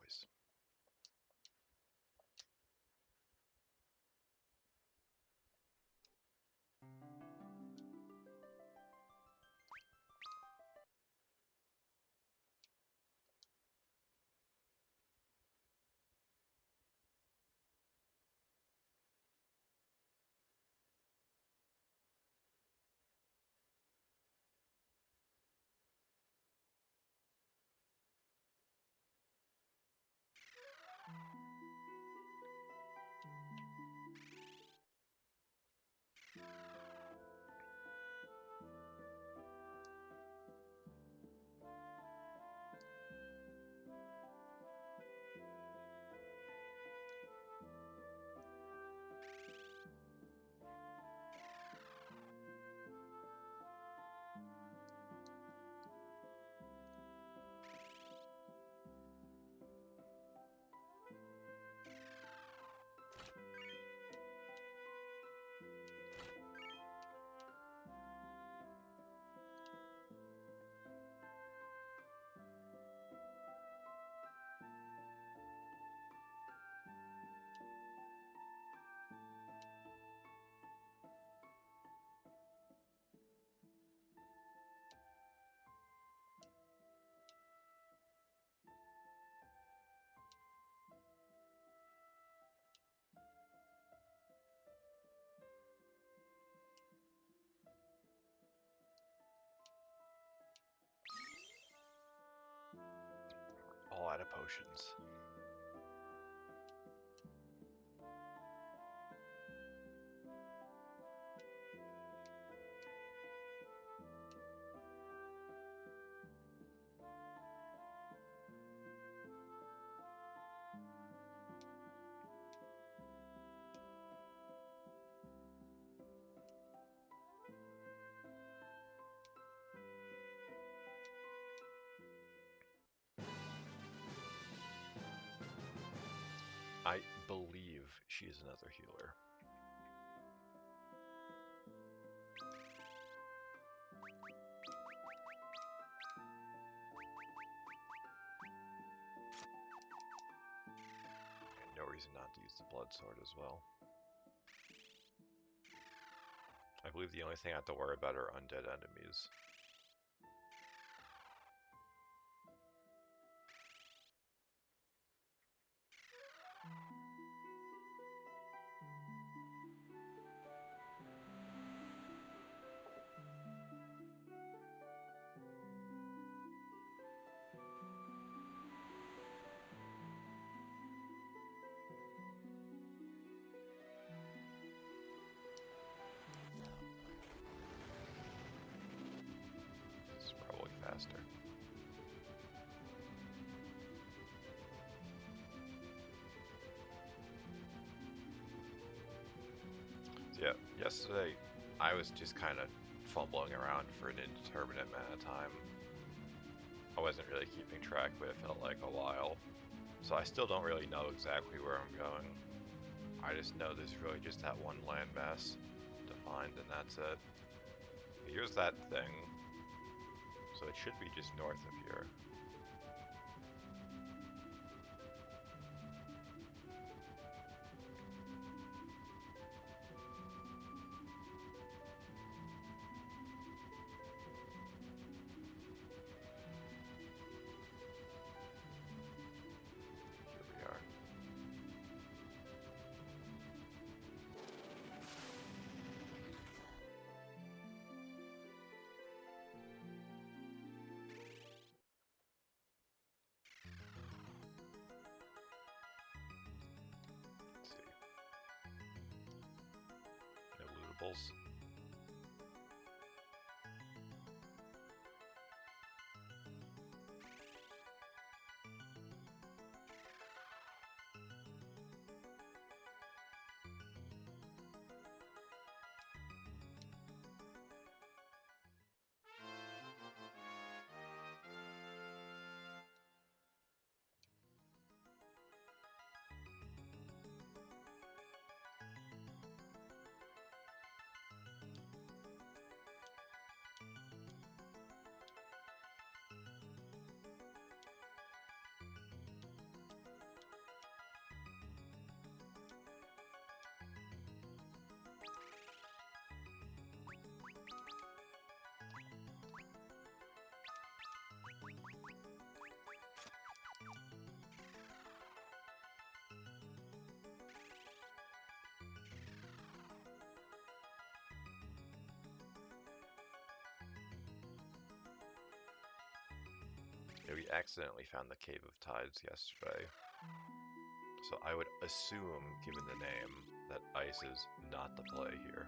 voice. All out of potions. I believe she is another healer. And no reason not to use the blood sword as well. I believe the only thing I have to worry about are undead enemies. It's probably faster. Yeah, yesterday I was just kind of fumbling around for an indeterminate amount of time. I wasn't really keeping track, but it felt like a while. So I still don't really know exactly where I'm going. I just know there's really just that one landmass to find, and that's it. Here's that thing. So it should be just north of here. Here we are. Let's see. No lootables. We accidentally found the Cave of Tides yesterday. So I would assume, given the name, that ice is not the play here.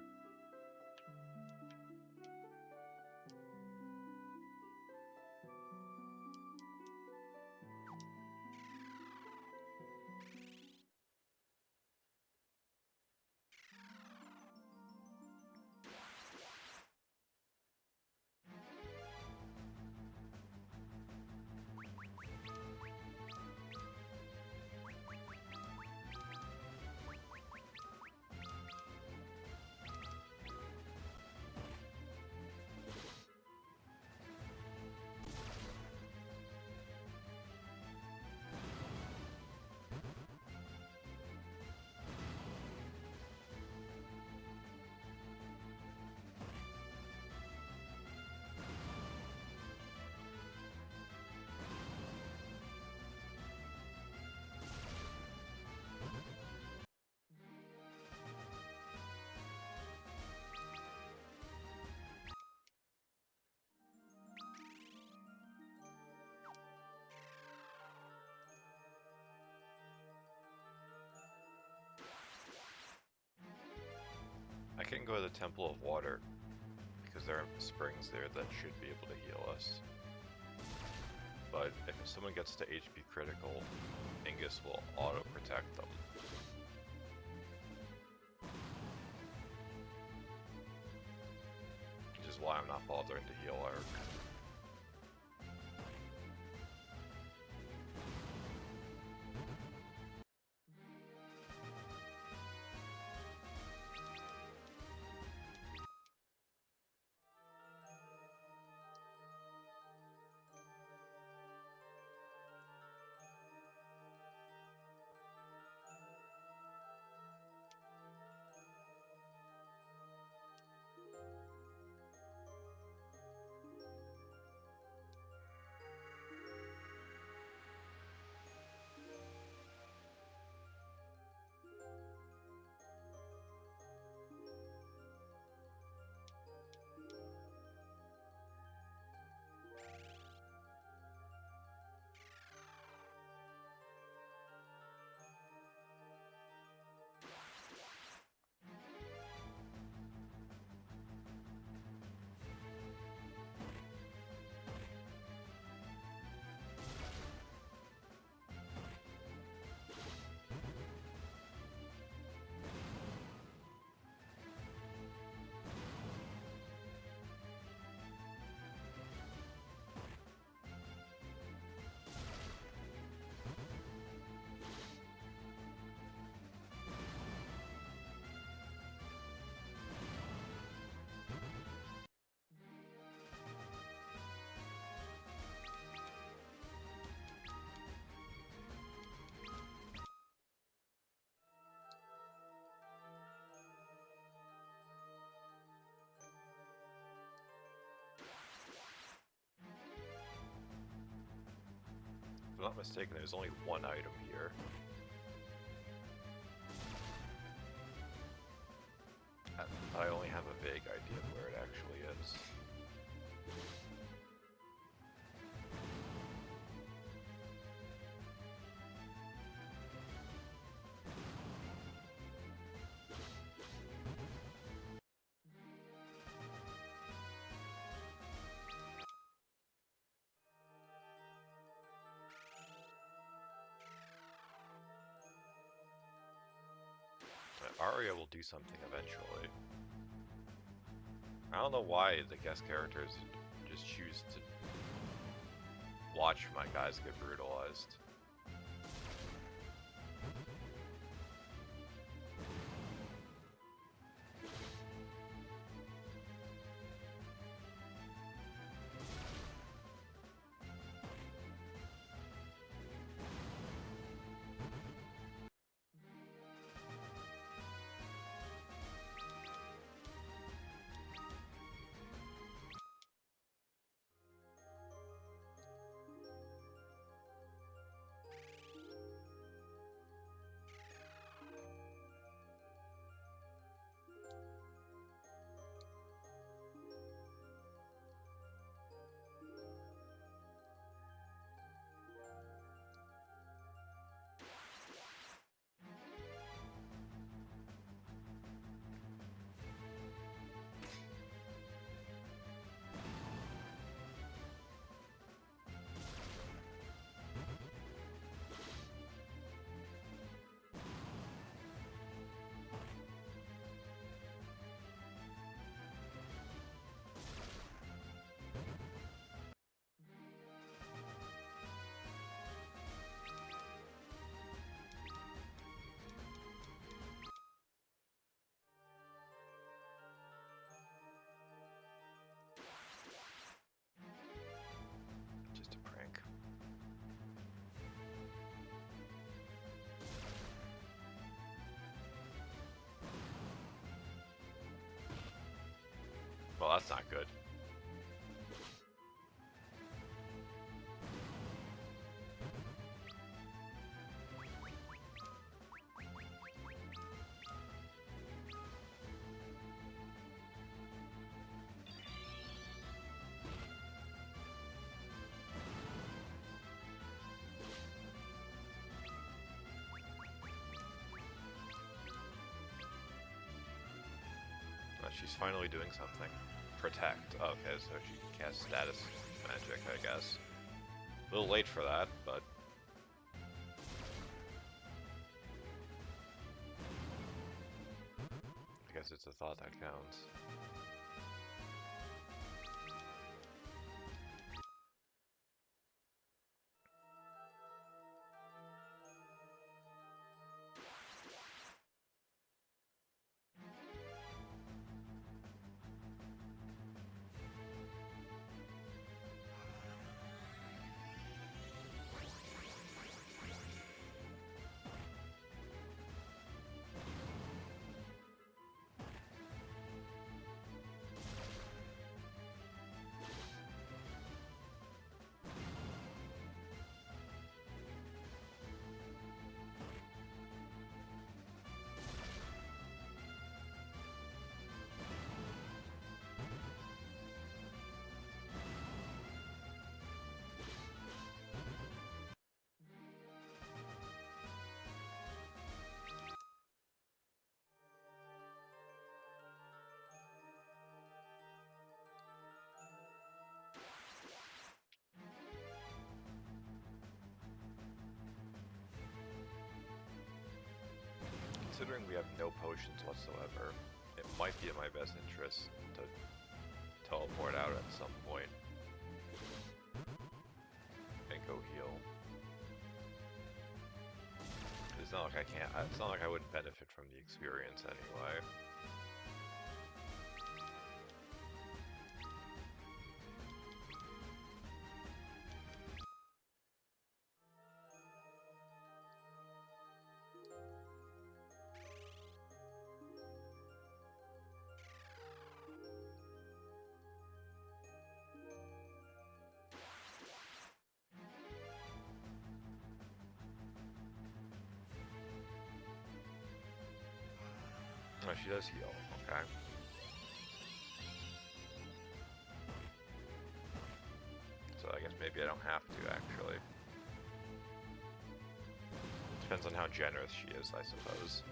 I can go to the Temple of Water, because there are springs there that should be able to heal us. But if someone gets to HP critical, Ingus will auto-protect them. Which is why I'm not bothering to heal Ark. If I'm not mistaken, there's only one item here. I only have a vague idea of where it actually is. Arya will do something eventually. I don't know why the guest characters just choose to watch my guys get brutalized. that's not good. She's finally doing something. Protect. Okay, so she can cast status magic, I guess. A little late for that, but... I guess it's a thought that counts. Considering we have no potions whatsoever, it might be in my best interest to teleport out at some point and go heal. It's not like I can't. It's not like I wouldn't benefit from the experience anyway. Oh, she does heal. Okay. So I guess maybe I don't have to, actually. Depends on how generous she is, I suppose.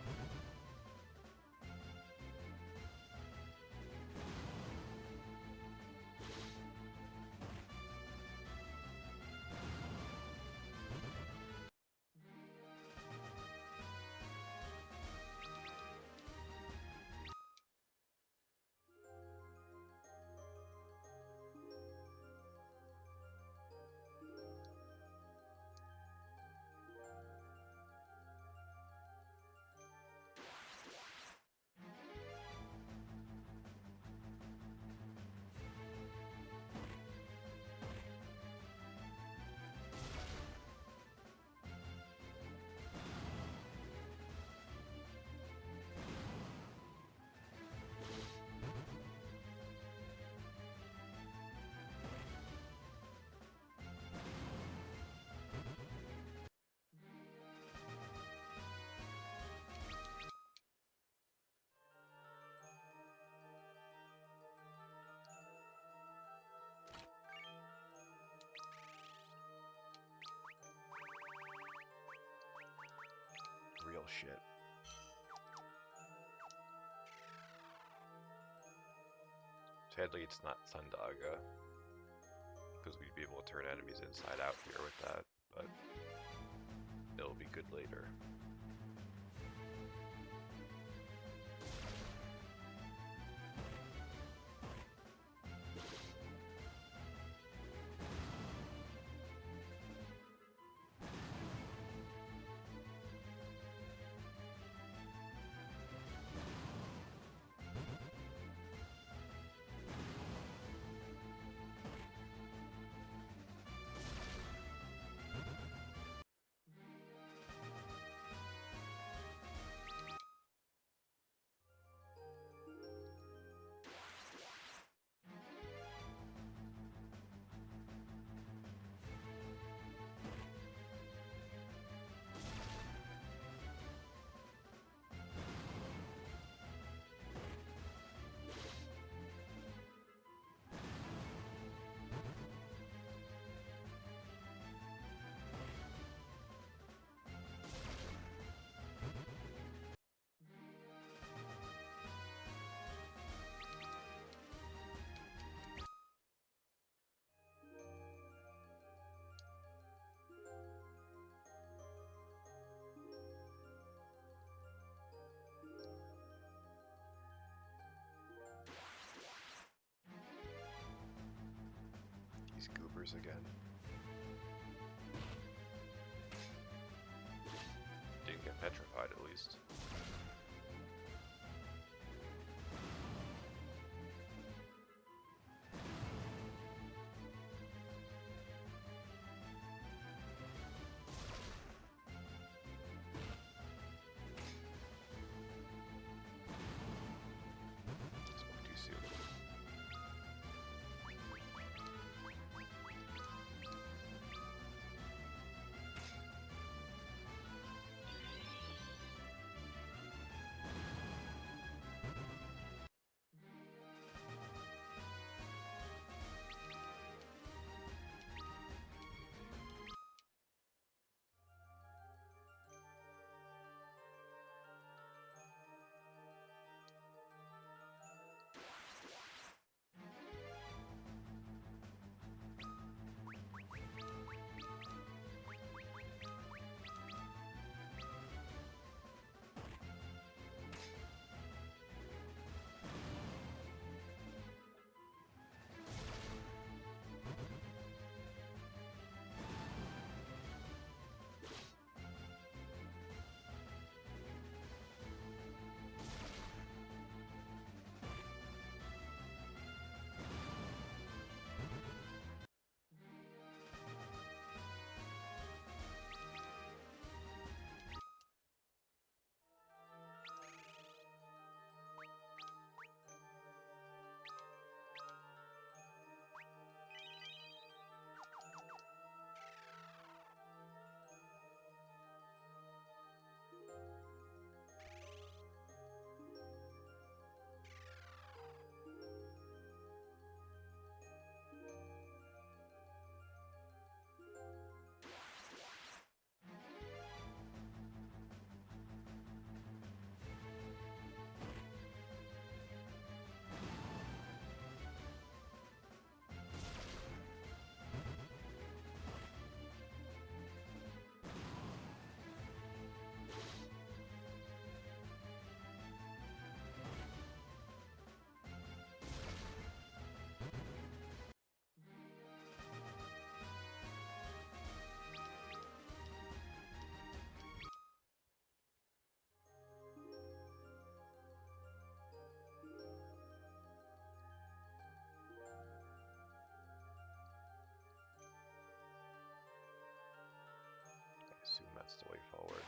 Real shit. Sadly, it's not Sundaga, because we'd be able to turn enemies inside out here with that, but it'll be good later. numbers again. Didn't get petrified at least. Spoke too soon. I assume that's the way forward.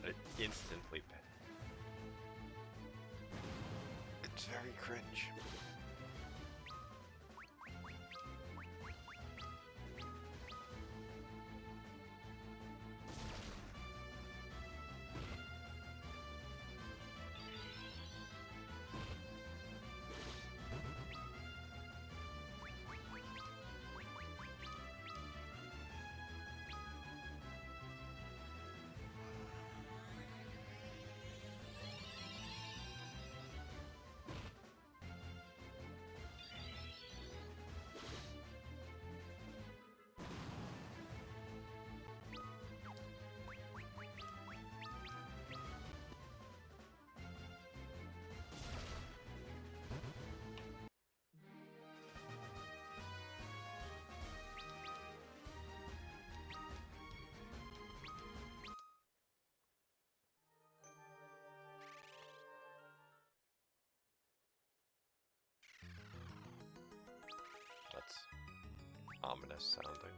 It instantly. It's very cringe. ominous sounding.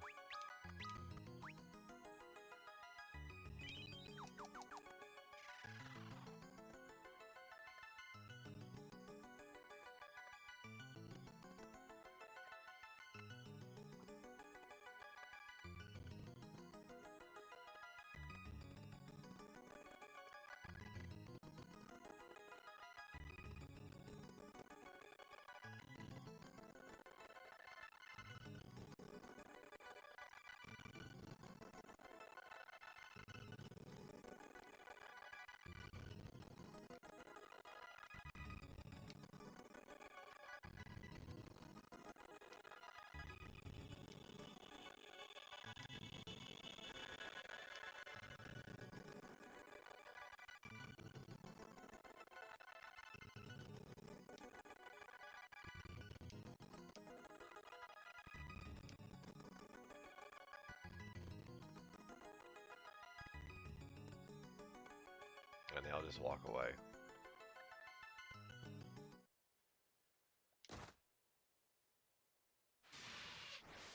And they'll just walk away.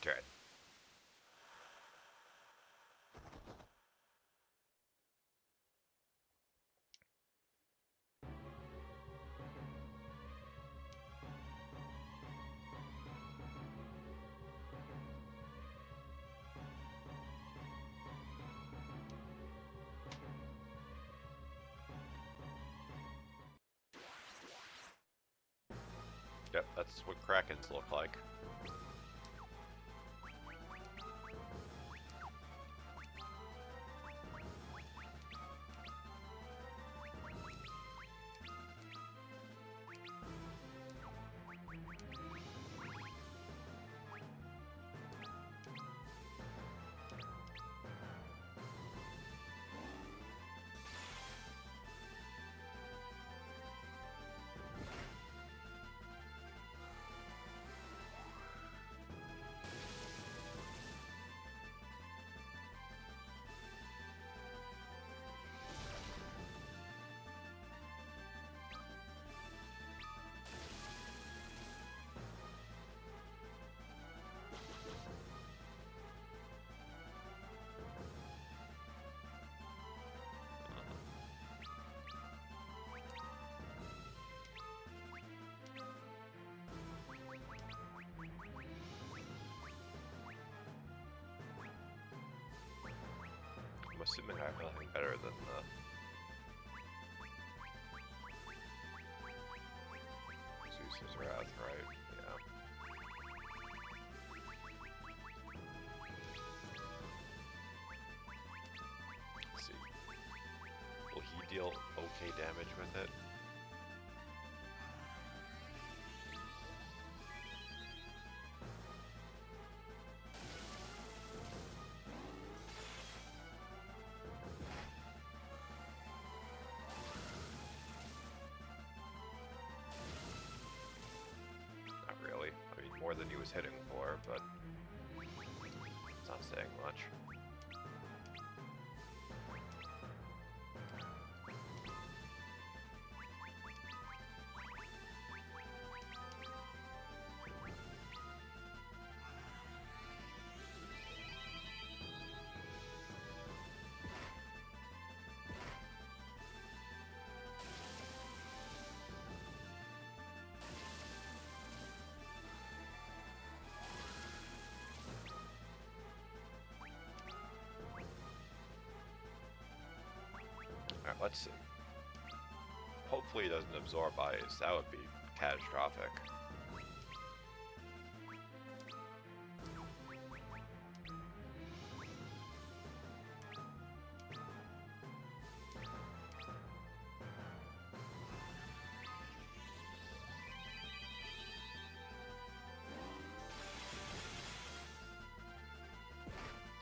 Good. Yep, that's what Krakens look like. I'm assuming I have nothing better than the Zeus's Wrath, right? Yeah. Let's see. Will he deal okay damage with it? More than he was hitting for, but it's not saying much. Alright, let's see. Hopefully it doesn't absorb ice. That would be catastrophic.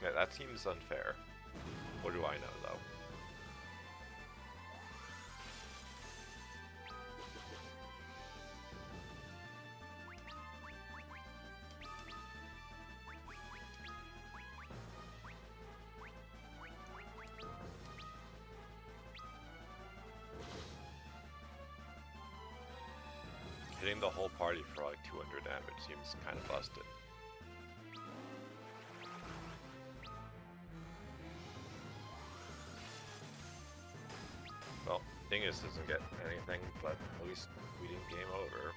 Yeah, that seems unfair. What do I know, though? Hitting the whole party for like 200 damage seems kind of busted. Dingus doesn't get anything, but at least we didn't game over.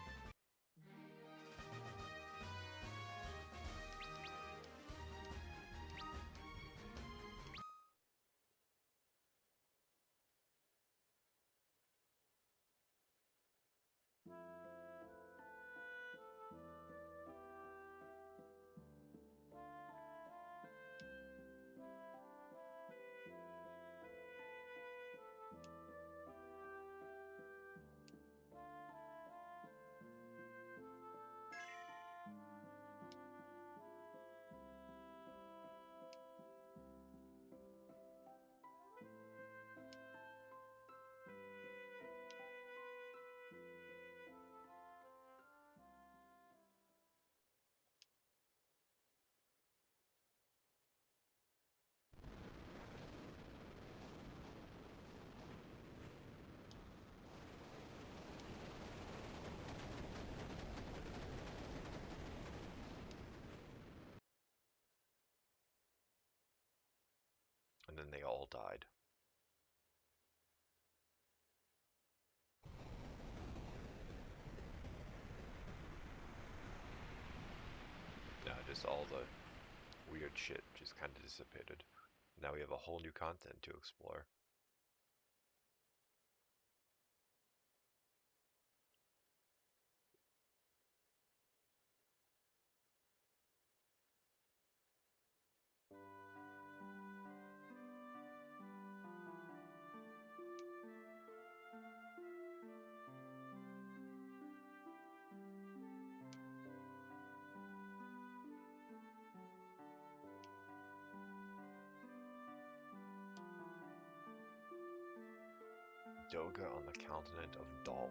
And then they all died. Now just all the weird shit just kind of dissipated. Now we have a whole new content to explore. Doga on the continent of Dalg.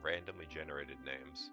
Randomly generated names.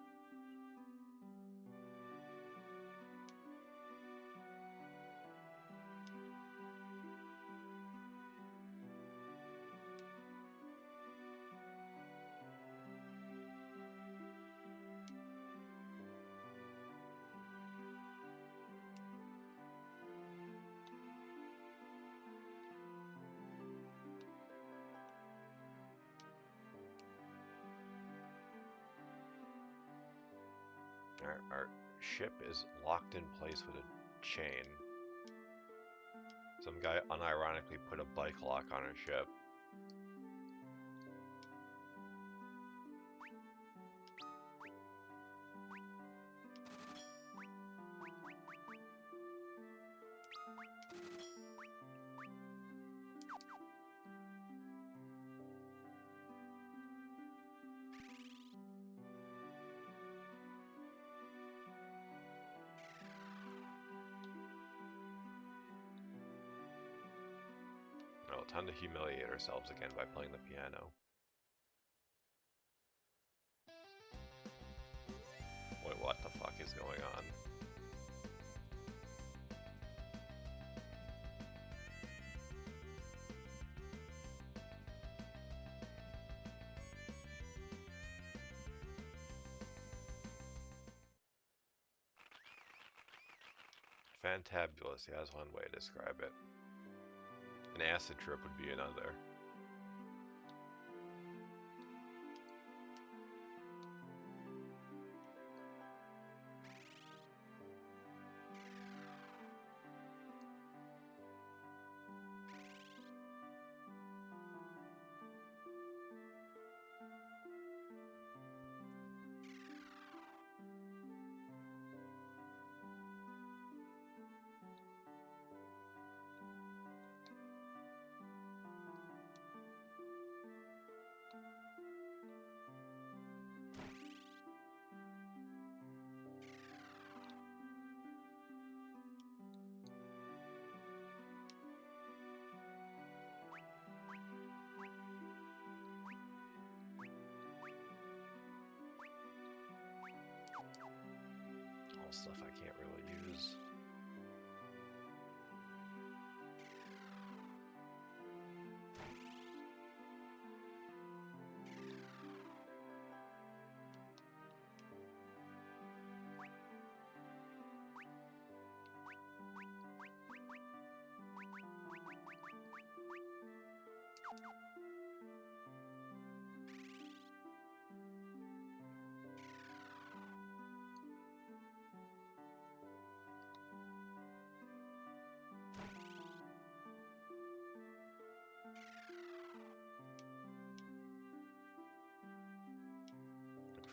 Our ship is locked in place with a chain. Some guy unironically put a bike lock on our ship. Oh, time to humiliate ourselves again by playing the piano. Wait, what the fuck is going on? Fantabulous, yeah, that's one way to describe it. An acid trip would be another. All stuff I can't really use.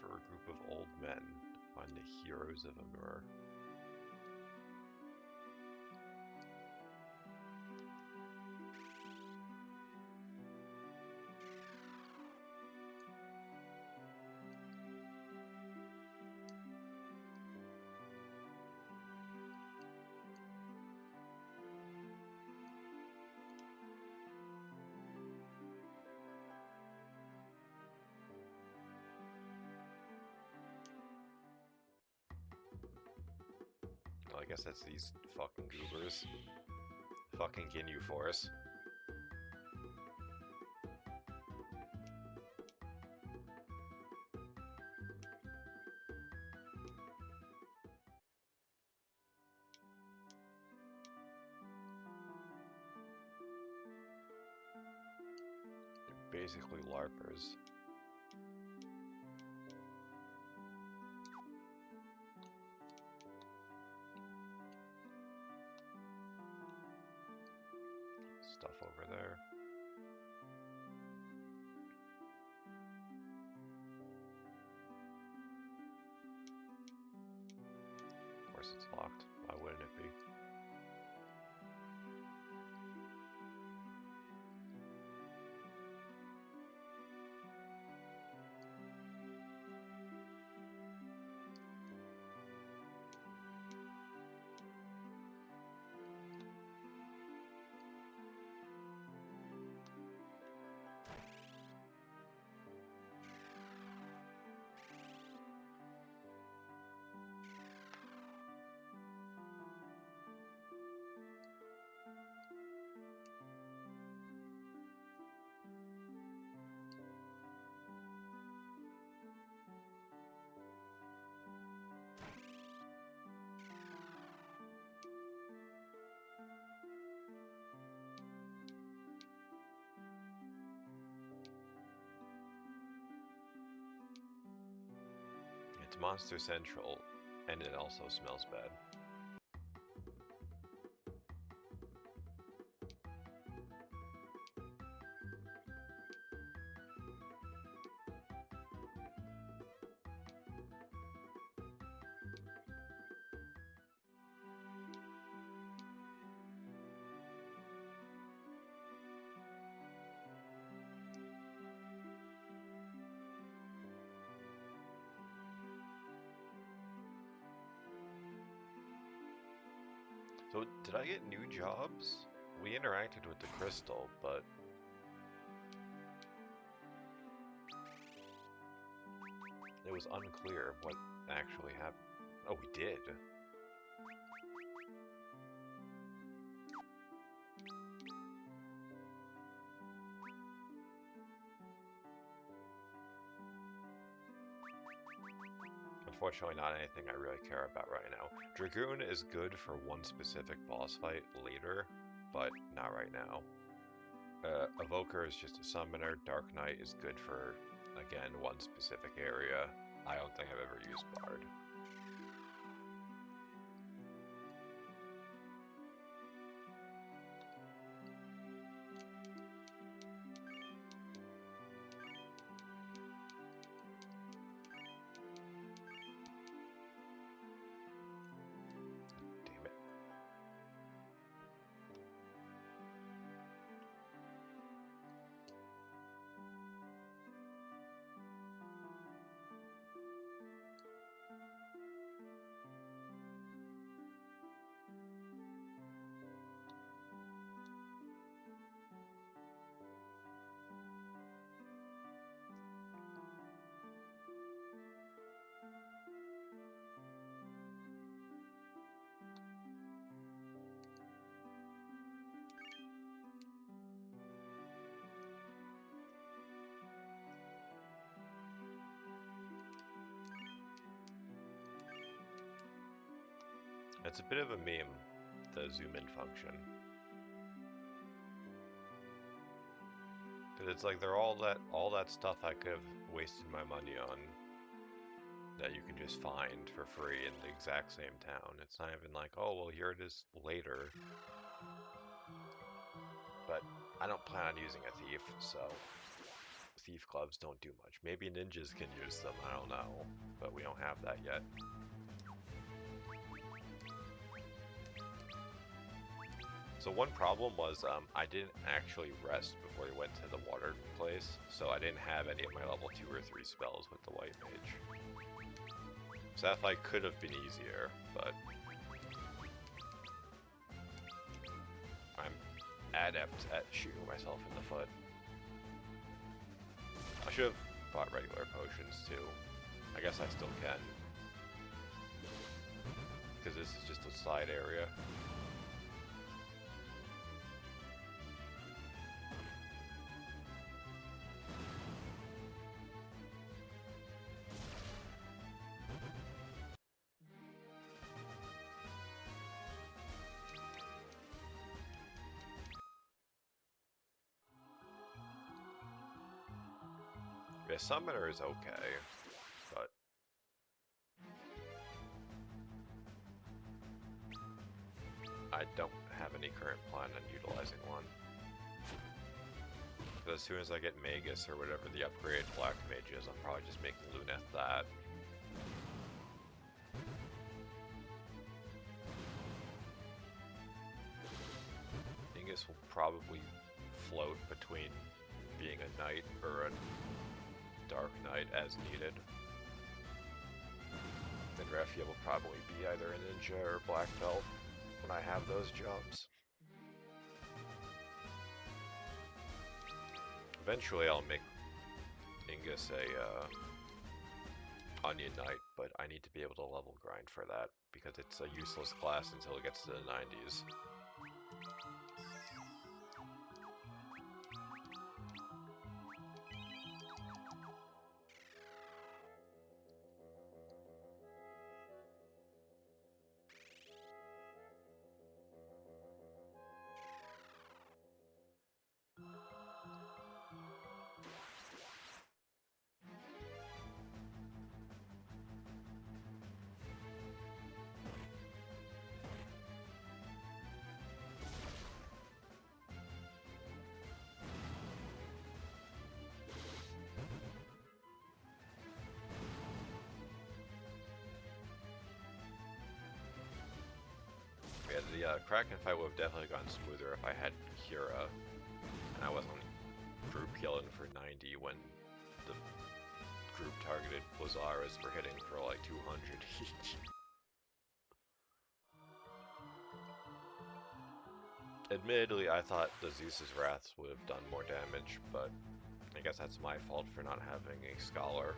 for a group of old men to find the heroes of Amur. Well, I guess that's these fucking goobers. Fucking Ginyu Force. They're basically LARPers. Stuff over there. Of course it's locked. Why wouldn't it be? It's Monster Central, and it also smells bad. So, did I get new jobs? We interacted with the crystal, but it was unclear what actually happened. Oh, we did. Unfortunately, not anything I really care about right now. Dragoon is good for one specific boss fight later, but not right now. Evoker is just a summoner. Dark Knight is good for, again, one specific area. I don't think I've ever used Bard. Damn it. It's a bit of a meme, the zoom in function. Cause it's like they're all that stuff I could have wasted my money on that you can just find for free in the exact same town. It's not even like, oh well, here it is later. But I don't plan on using a thief, so thief gloves don't do much. Maybe ninjas can use them, I don't know. But we don't have that yet. So one problem was I didn't actually rest before we went to the water place, so I didn't have any of my level 2 or 3 spells with the white mage. So that fight could have been easier, but I'm adept at shooting myself in the foot. I should have bought regular potions too. I guess I still can. Because this is just a side area. Yeah, Summoner is okay, but I don't have any current plan on utilizing one. Because as soon as I get Magus or whatever the upgraded Black Mage is, I'm probably just making Luneth that. Magus will probably float between being a knight or a Dark Knight as needed. And Refia will probably be either a ninja or black belt when I have those jobs. Eventually I'll make Ingus a Onion Knight, but I need to be able to level grind for that, because it's a useless class until it gets to the 90s. Yeah, the Kraken fight would have definitely gone smoother if I had Kira, and I wasn't group killing for 90 when the group targeted Blazaras were hitting for like 200 each. Admittedly, I thought the Zeus's Wraths would have done more damage, but I guess that's my fault for not having a Scholar.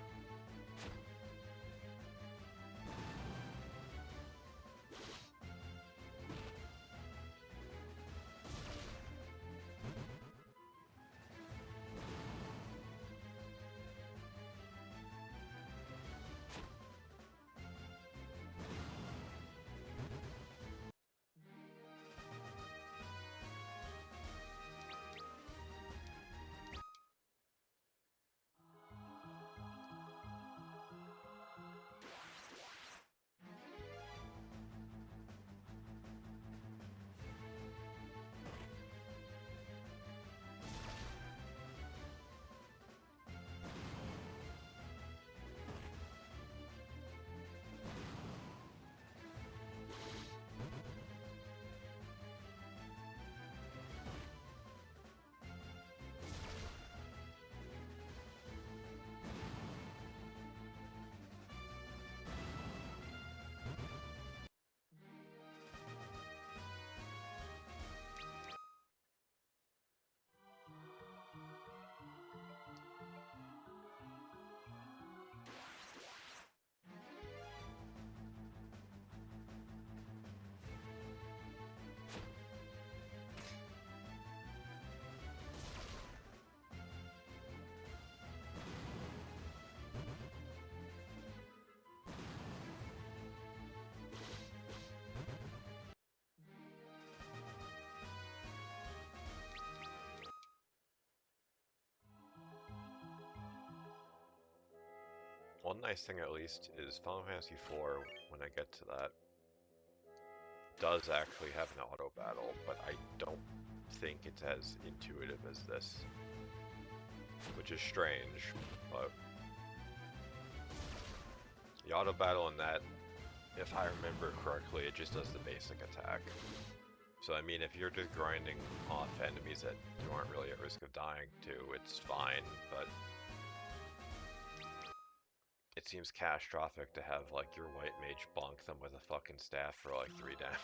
One nice thing at least is Final Fantasy IV, when I get to that, does actually have an auto battle, but I don't think it's as intuitive as this. which is strange, but the auto battle in that, if I remember correctly, it just does the basic attack. So I mean, if you're just grinding off enemies that you aren't really at risk of dying to, it's fine, but it seems catastrophic to have like your white mage bonk them with a fucking staff for like 3 damage.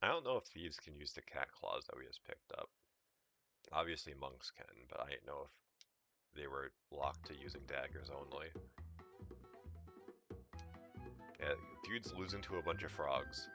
I don't know if thieves can use the cat claws that we just picked up. Obviously monks can, but I didn't know if they were locked to using daggers only. Yeah, dude's losing to a bunch of frogs.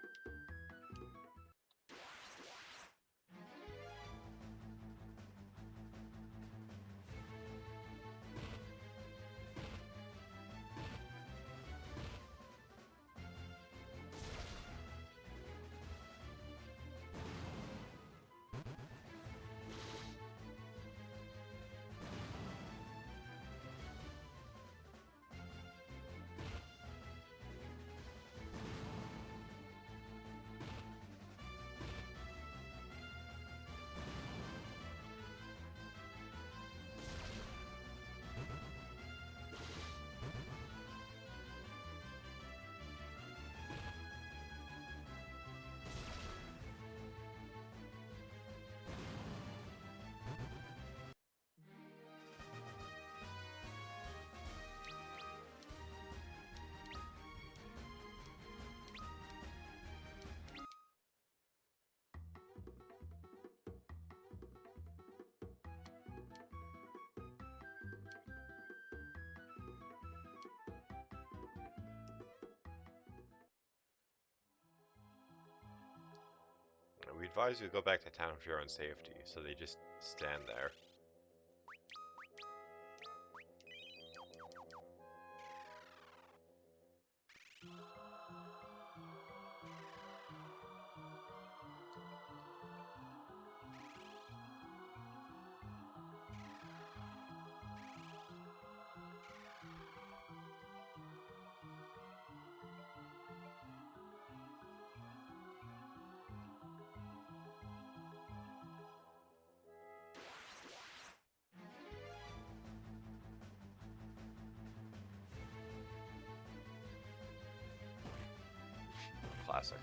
We advise you to go back to town for your own safety, so they just stand there. Classic.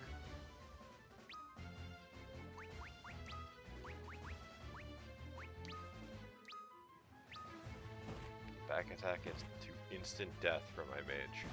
Back attack is to instant death for my mage.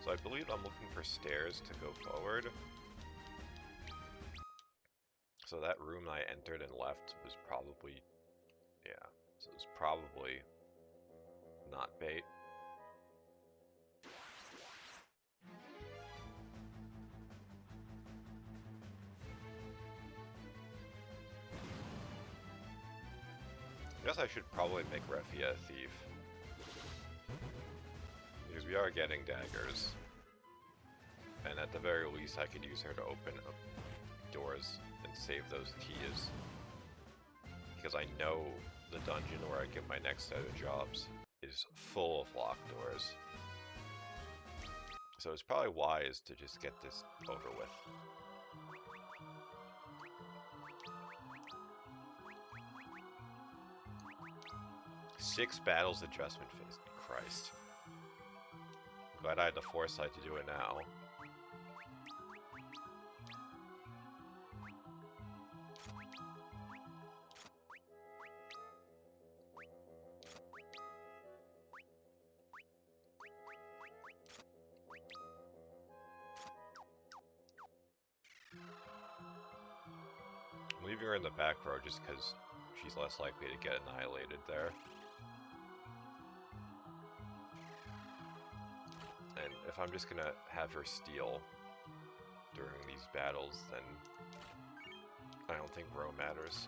So I believe I'm looking for stairs to go forward. So that room I entered and left was probably, yeah, so it was probably not bait. I guess I should probably make Refia a thief. Because we are getting daggers. And at the very least I could use her to open up doors and save those keys. Because I know the dungeon where I get my next set of jobs is full of locked doors. So it's probably wise to just get this over with. Six battles adjustment phase. Christ. Glad I had the foresight to do it now. keeping her in the back row just because she's less likely to get annihilated there. And if I'm just gonna have her steal during these battles, then I don't think row matters.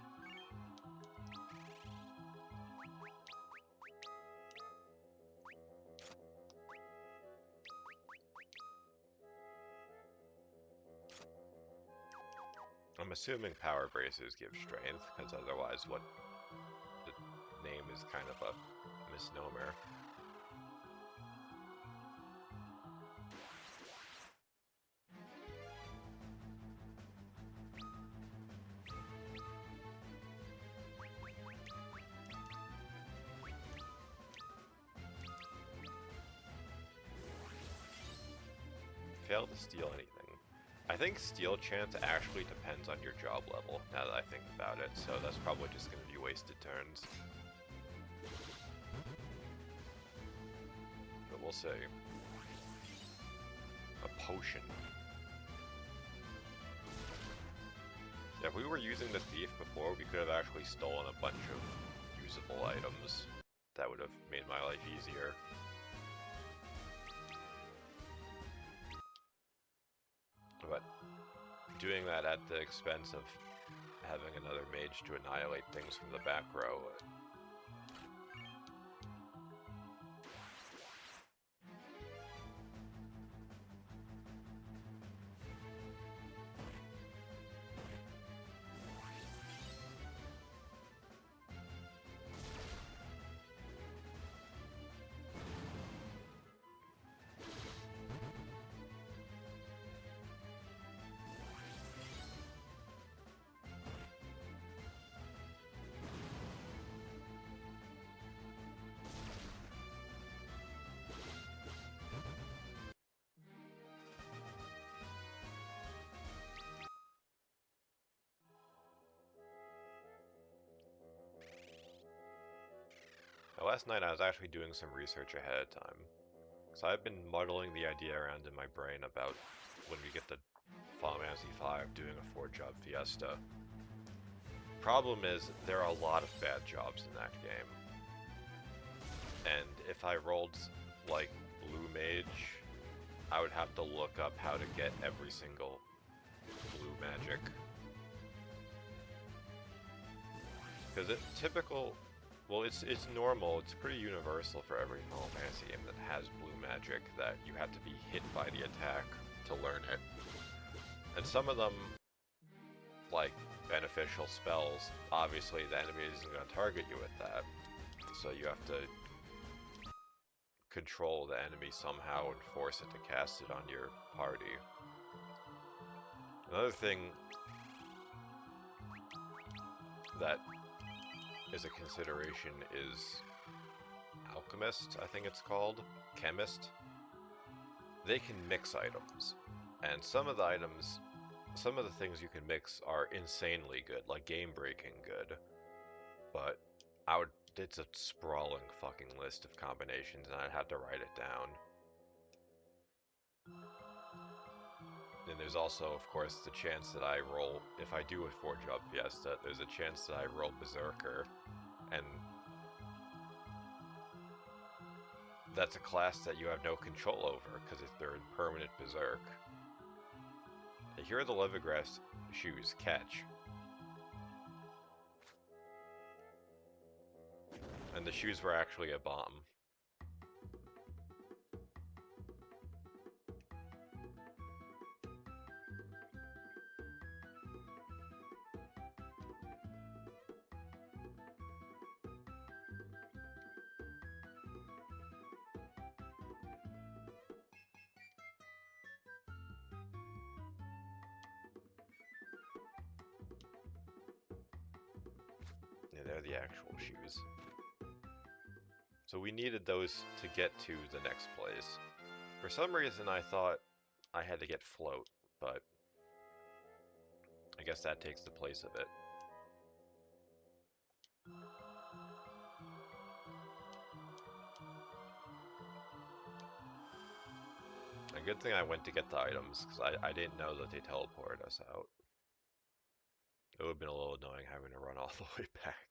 I'm assuming power braces give strength, because otherwise what the name is kind of a misnomer. Failed to steal anything. I think steal chance actually depends on your job level, now that I think about it, so that's probably just going to be wasted turns. But we'll see. A potion. Yeah, if we were using the thief before, we could have actually stolen a bunch of usable items. That would have made my life easier. But doing that at the expense of having another mage to annihilate things from the back row. Last night I was actually doing some research ahead of time. So I've been muddling the idea around in my brain about when we get to Final Fantasy V doing a 4-job fiesta. Problem is, there are a lot of bad jobs in that game. And if I rolled, like, Blue Mage, I would have to look up how to get every single blue magic. Because it's typical... Well, it's normal, it's pretty universal for every Final Fantasy game that has blue magic that you have to be hit by the attack to learn it. And some of them, like beneficial spells, obviously the enemy isn't going to target you with that. So you have to control the enemy somehow and force it to cast it on your party. Another thing that is a consideration is Alchemist, I think it's called, Chemist. They can mix items, and some of the items, some of the things you can mix are insanely good, like game-breaking good, but it's a sprawling fucking list of combinations and I'd have to write it down. And there's also, of course, the chance that I roll, if I do a 4-job fiesta, there's a chance that I roll Berserker, and that's a class that you have no control over, because they're in permanent Berserk. And here are the Leathergrass shoes, catch. And the shoes were actually a bomb. Yeah, they're the actual shoes. So we needed those to get to the next place. For some reason I thought I had to get float, but I guess that takes the place of it. A good thing I went to get the items, because I didn't know that they teleported us out. It would have been a little annoying having to run all the way back.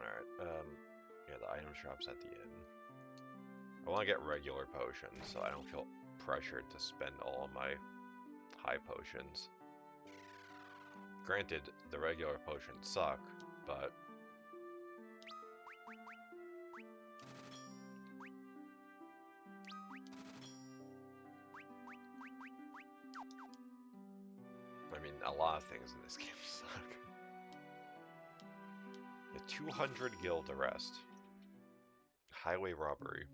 Alright, yeah, the item shop's at the inn. I want to get regular potions so I don't feel pressured to spend all of my high potions. Granted, the regular potions suck, but I mean, a lot of things in this game suck. The 200 guild arrest. Highway robbery.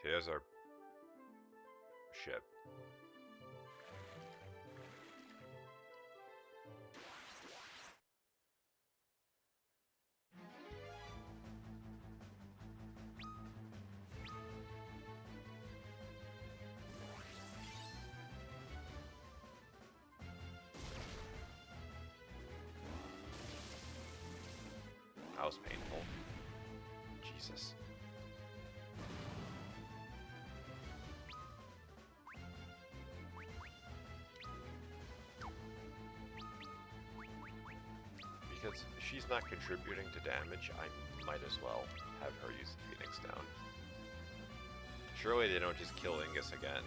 Here's our ship. That was painful. Jesus. Because she's not contributing to damage, I might as well have her use the Phoenix down. Surely they don't just kill Ingus again.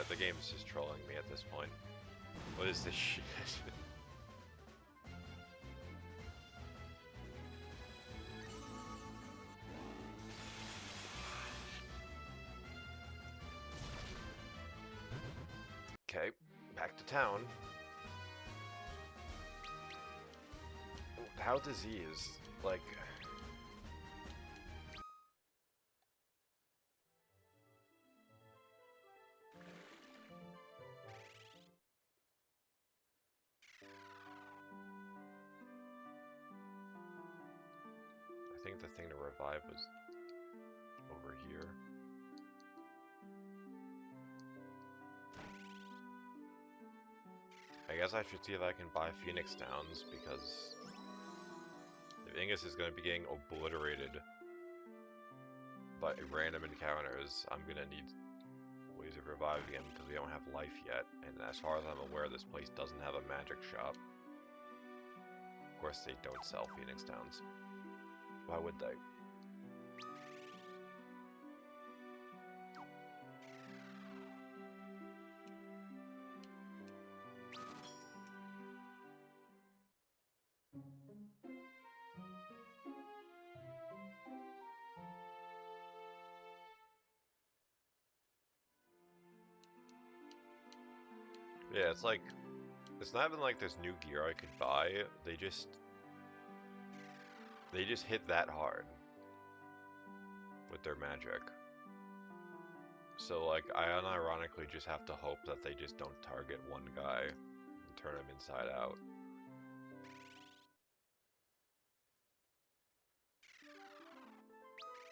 The game's just trolling me at this point. What is this shit? Okay, back to town. How disease? Like... I think the thing to revive was over here. I guess I should see if I can buy Phoenix Downs, because if Ingus is going to be getting obliterated by random encounters, I'm going to need ways of reviving him, because we don't have life yet, and as far as I'm aware, this place doesn't have a magic shop. Of course, they don't sell Phoenix Downs. Why would they? Yeah, it's like, it's not even like there's new gear I could buy, they just hit that hard with their magic. So like, I unironically just have to hope that they just don't target one guy and turn him inside out.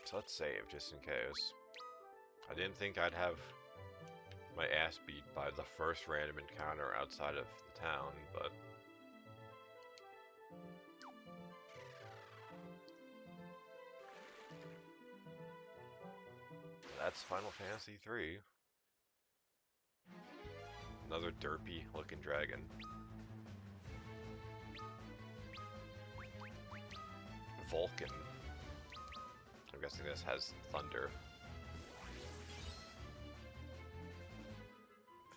So let's save, just in case. I didn't think I'd have my ass beat by the first random encounter outside of the town, but... That's Final Fantasy III. Another derpy looking dragon. Vulcan. I'm guessing this has thunder.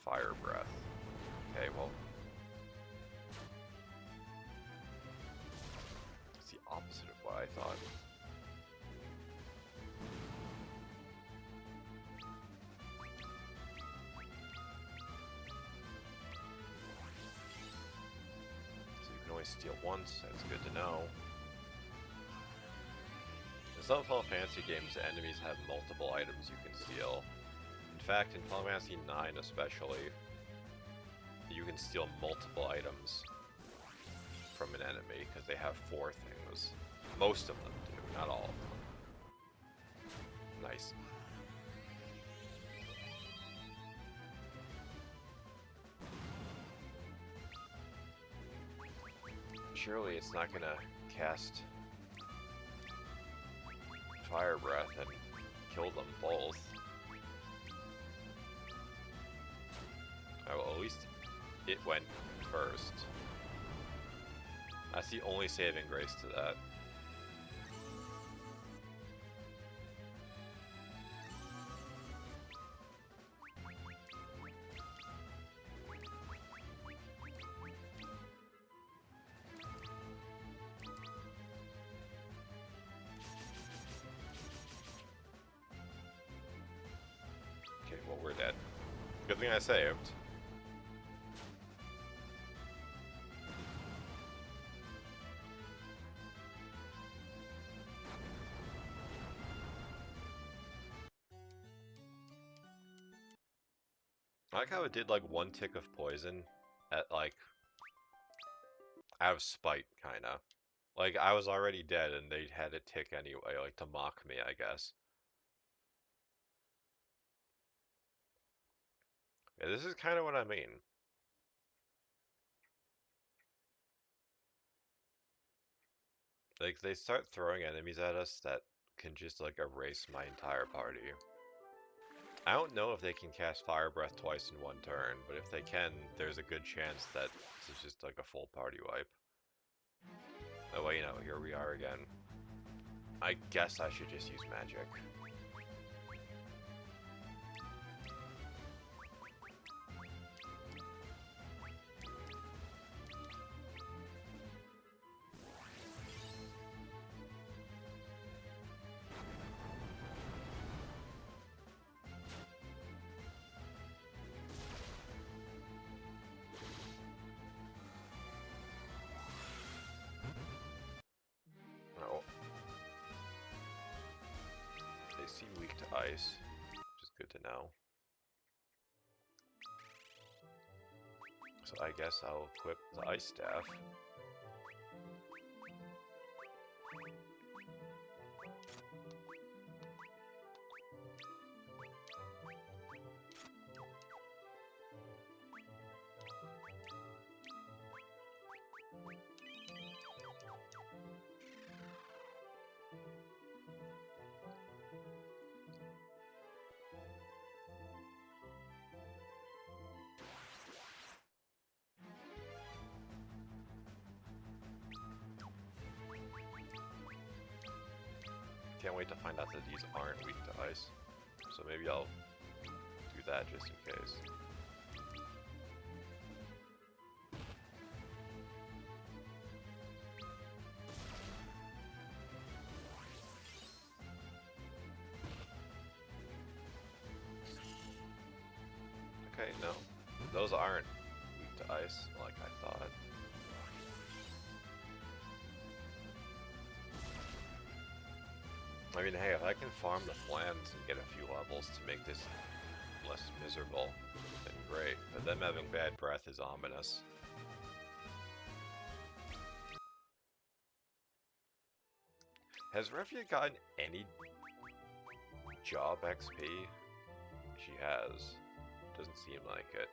Fire breath. Okay, well. only steal once, that's good to know. In some Final Fantasy games, enemies have multiple items you can steal. In fact, in Final Fantasy 9 especially, you can steal multiple items from an enemy, because they have 4 things. Most of them do, not all of them. Nice. Surely it's not gonna cast Fire Breath and kill them both. Oh, well, at least it went first. That's the only saving grace to that. Okay, well, we're dead. Good thing I saved. I like how it did like 1 tick of poison at like out of spite, kinda. Like I was already dead and they had it tick anyway, like to mock me, I guess. Yeah, this is kind of what I mean. Like they start throwing enemies at us that can just like erase my entire party. I don't know if they can cast Fire Breath twice in 1 turn, but if they can, there's a good chance that this is just like a full party wipe. Oh well, you know, here we are again. I guess I should just use magic. Oh. They seem weak to ice, which is good to know. So I guess I'll equip the ice staff. Can't wait to find out that these aren't weak to ice. So maybe I'll do that just in case. Okay, no. Those aren't weak to ice like I thought. I mean, hey, if I can farm the flans and get a few levels to make this less miserable, then great. But them having bad breath is ominous. Has Refia gotten any job XP? She has. Doesn't seem like it.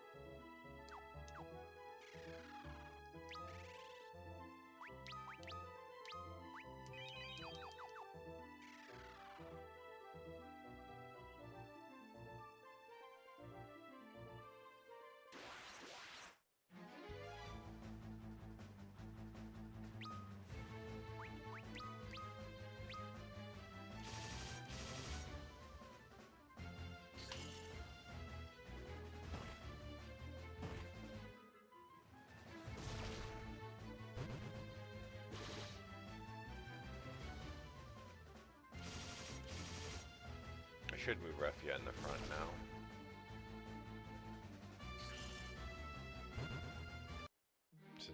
I should move Refia in the front now.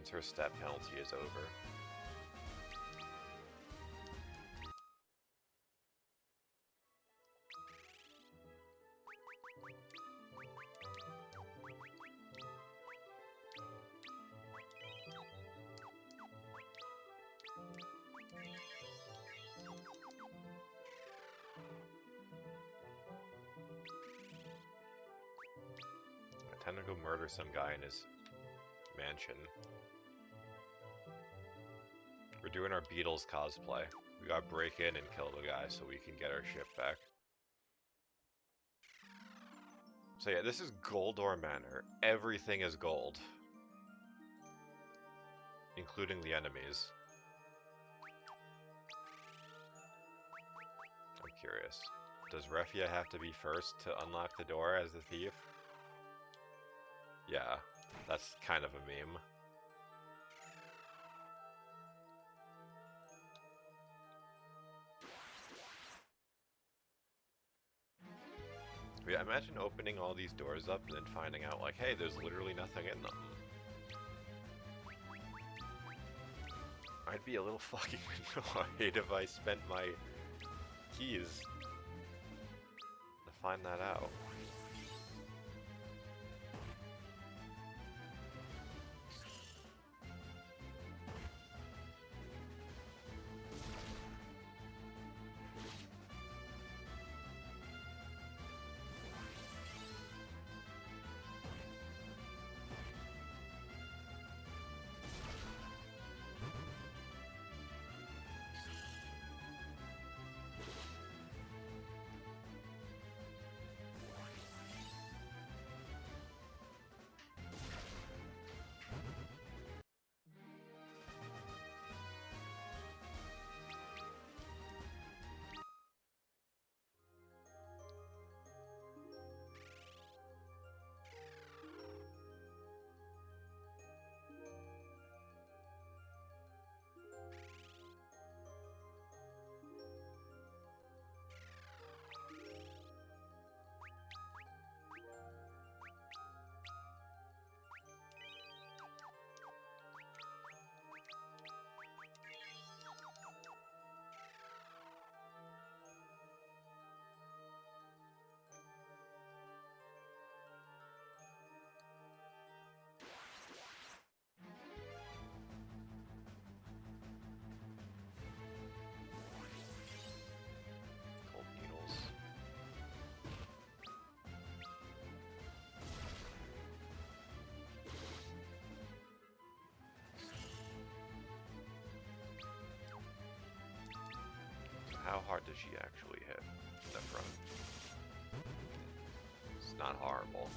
once her step penalty is over. I tend to go murder some guy in his mansion. We're doing our Beatles cosplay. We gotta break in and kill the guy so we can get our ship back. So yeah, this is Goldor Manor. Everything is gold. Including the enemies. I'm curious. Does Refia have to be first to unlock the door as the thief? Yeah, that's kind of a meme. Yeah, imagine opening all these doors up and then finding out, like, hey, there's literally nothing in them. I'd be a little fucking annoyed if I spent my keys to find that out. Cold needles. How hard does she actually hit the front? It's not horrible.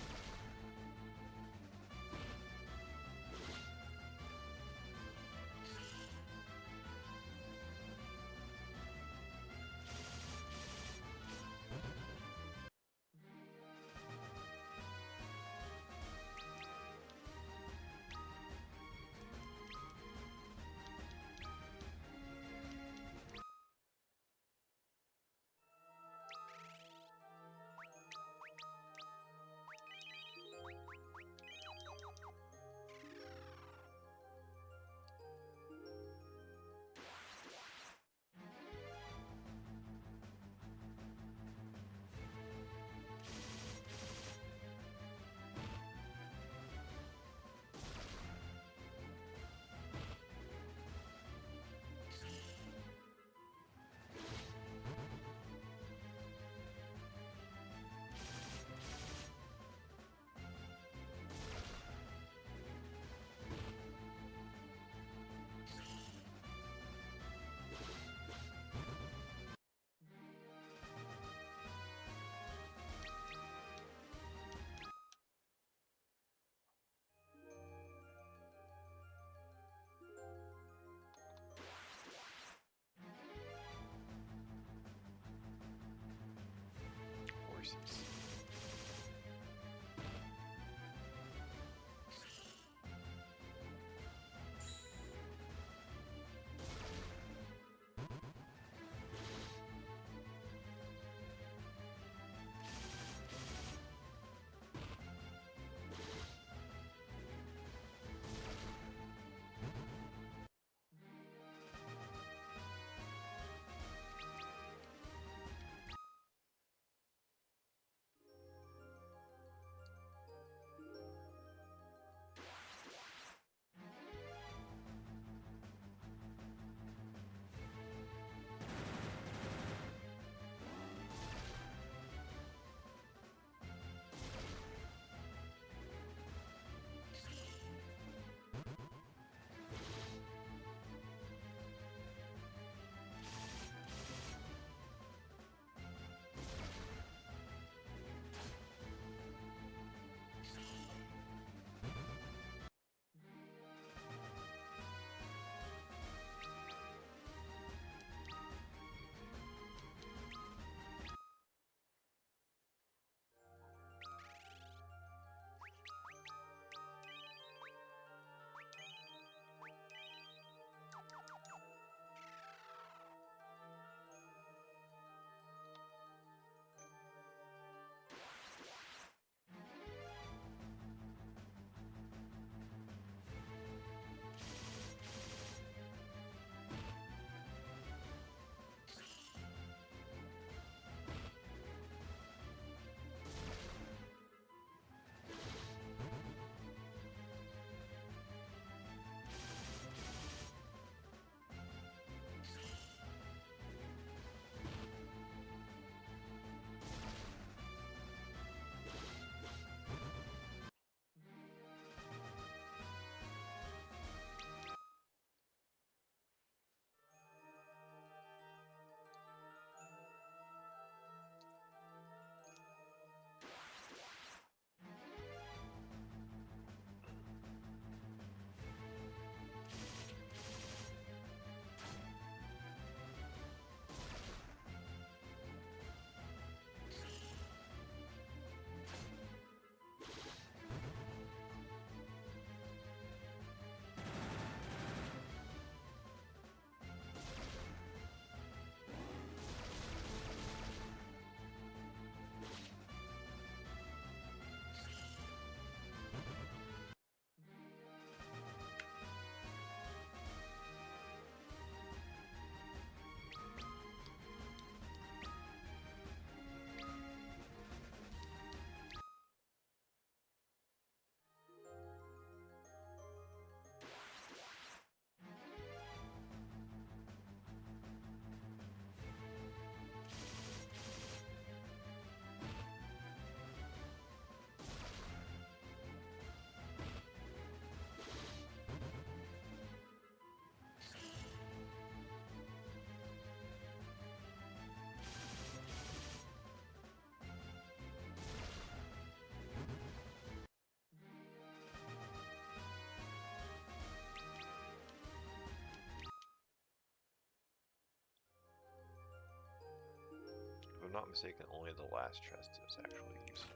not mistaken, only the last chest is actually useful.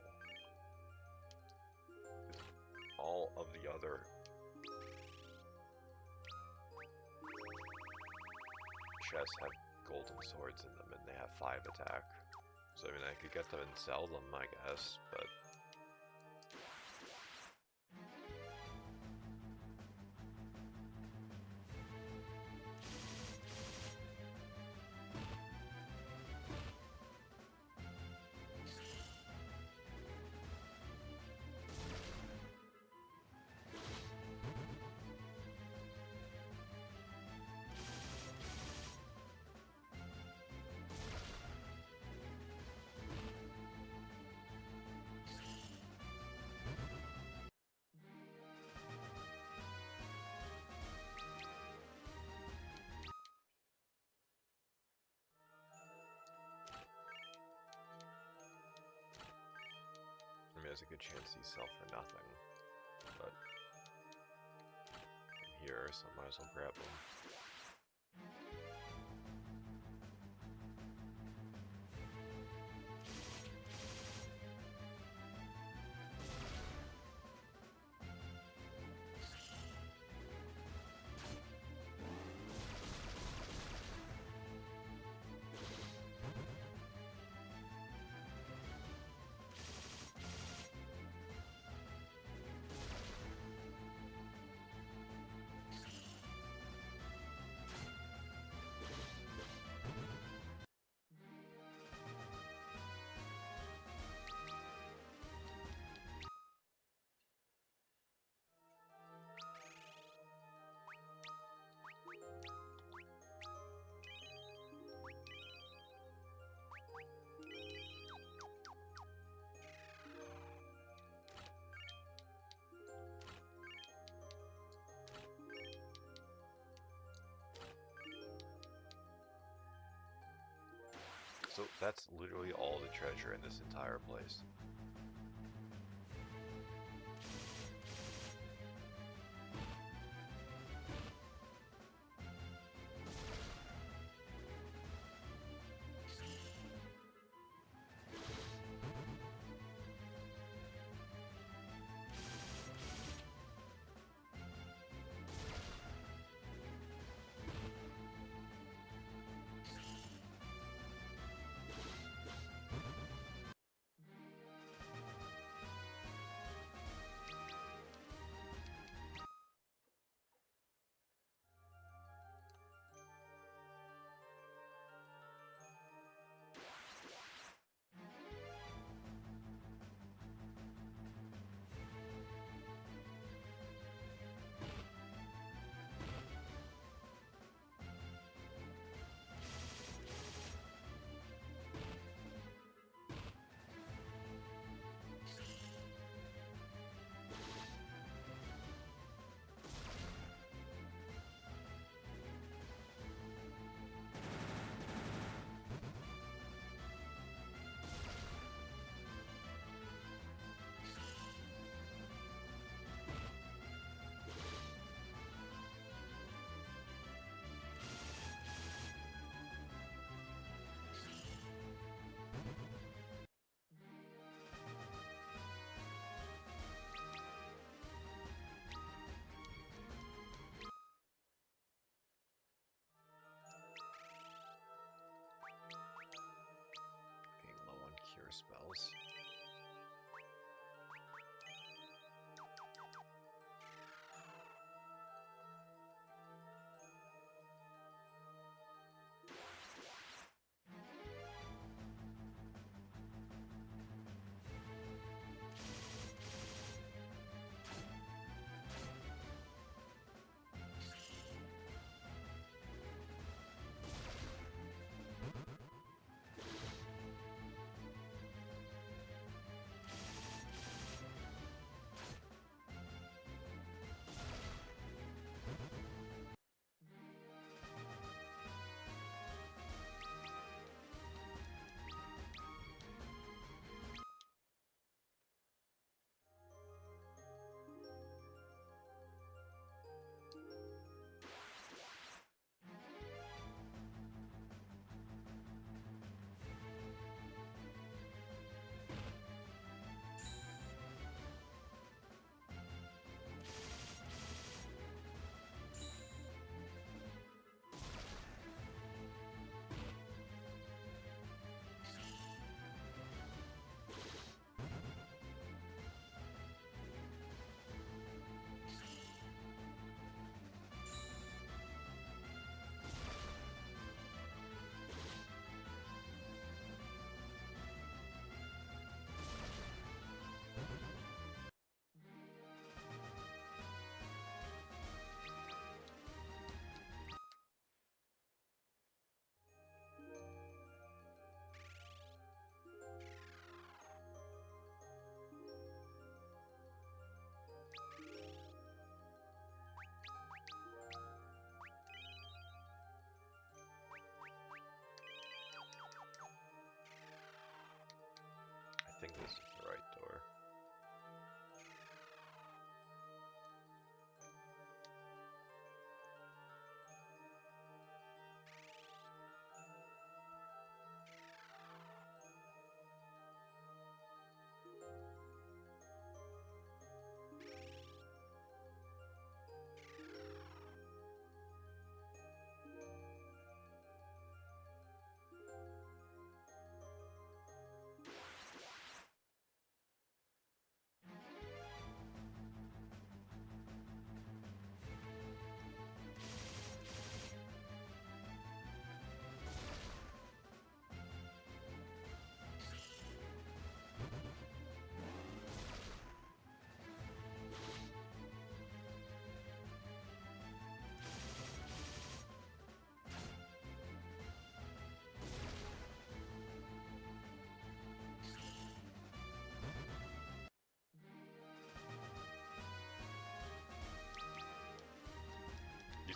All of the other chests have golden swords in them, and they have 5 attack. So I mean, I could get them and sell them, I guess, but... I mean, there's a good chance these sell for nothing, but I'm here, so I might as well grab them. So that's literally all the treasure in this entire place.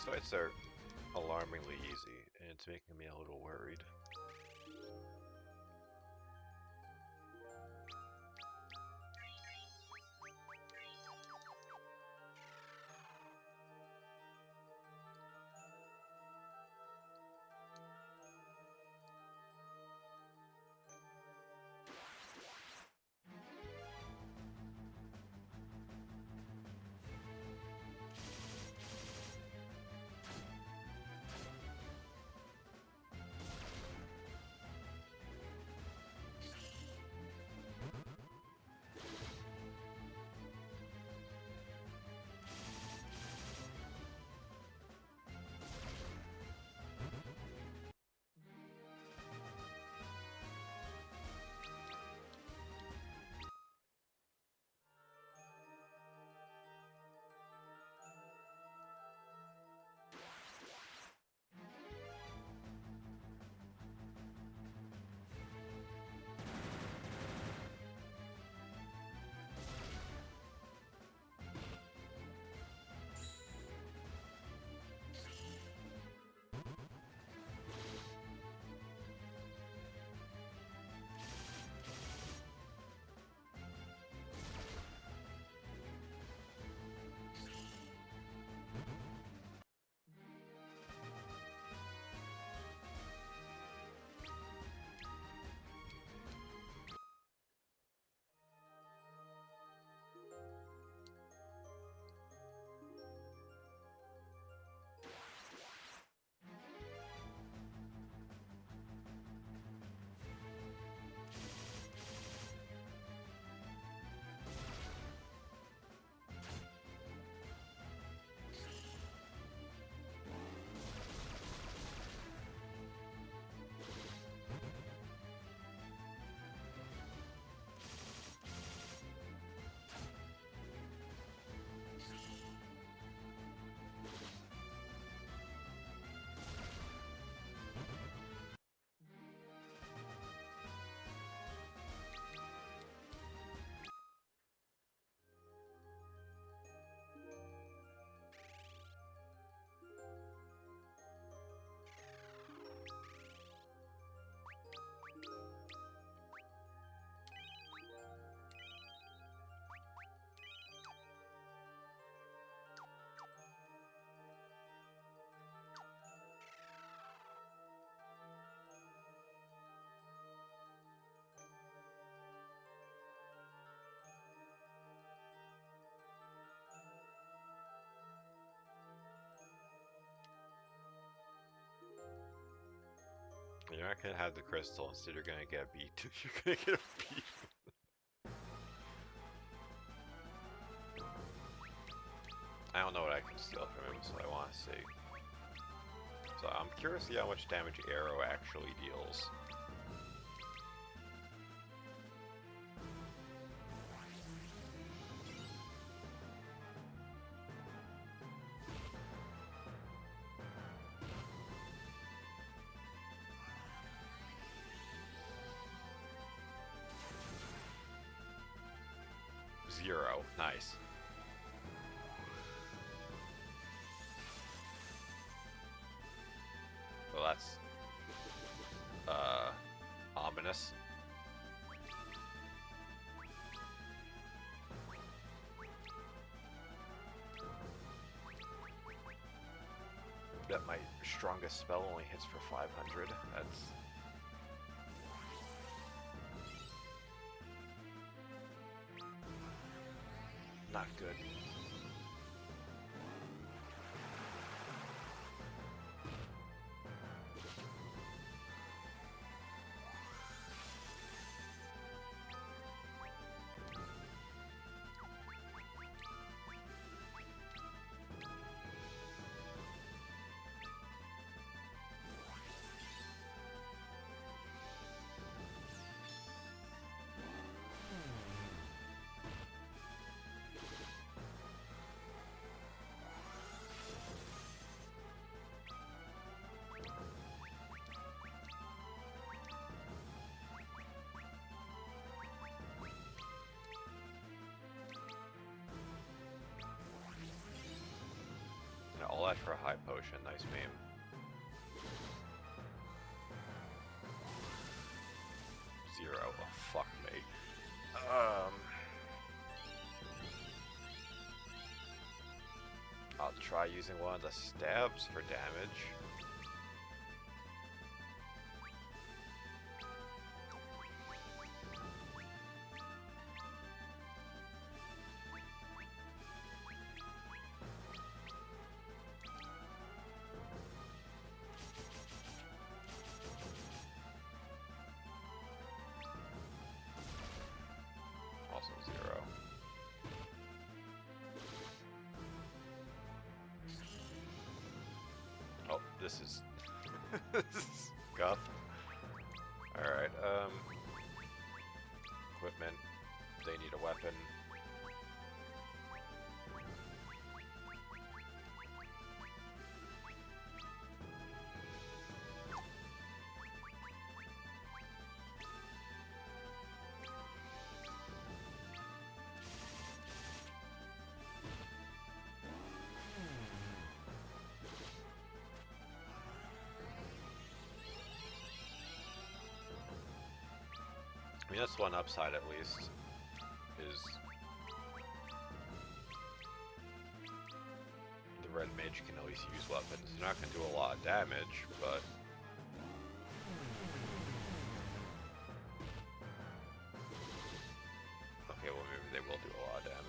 fights are alarmingly easy, and it's making me a little worried. You're not gonna have the crystal, instead you're gonna get beat. You're gonna get beat. I don't know what I can steal from him, so I want to see. So I'm curious to see how much damage Arrow actually deals. Zero. Nice. Well, that's ominous. Bet my strongest spell only hits for 500. That's not good. that for a high potion. Nice meme. Zero. Oh, fuck me. I'll try using one of the stabs for damage. Also zero. Oh, this is this is scuffed. Alright, equipment. They need a weapon. I mean, that's one upside at least, is the red mage can at least use weapons. They're not going to do a lot of damage, but... Okay, well maybe they will do a lot of damage.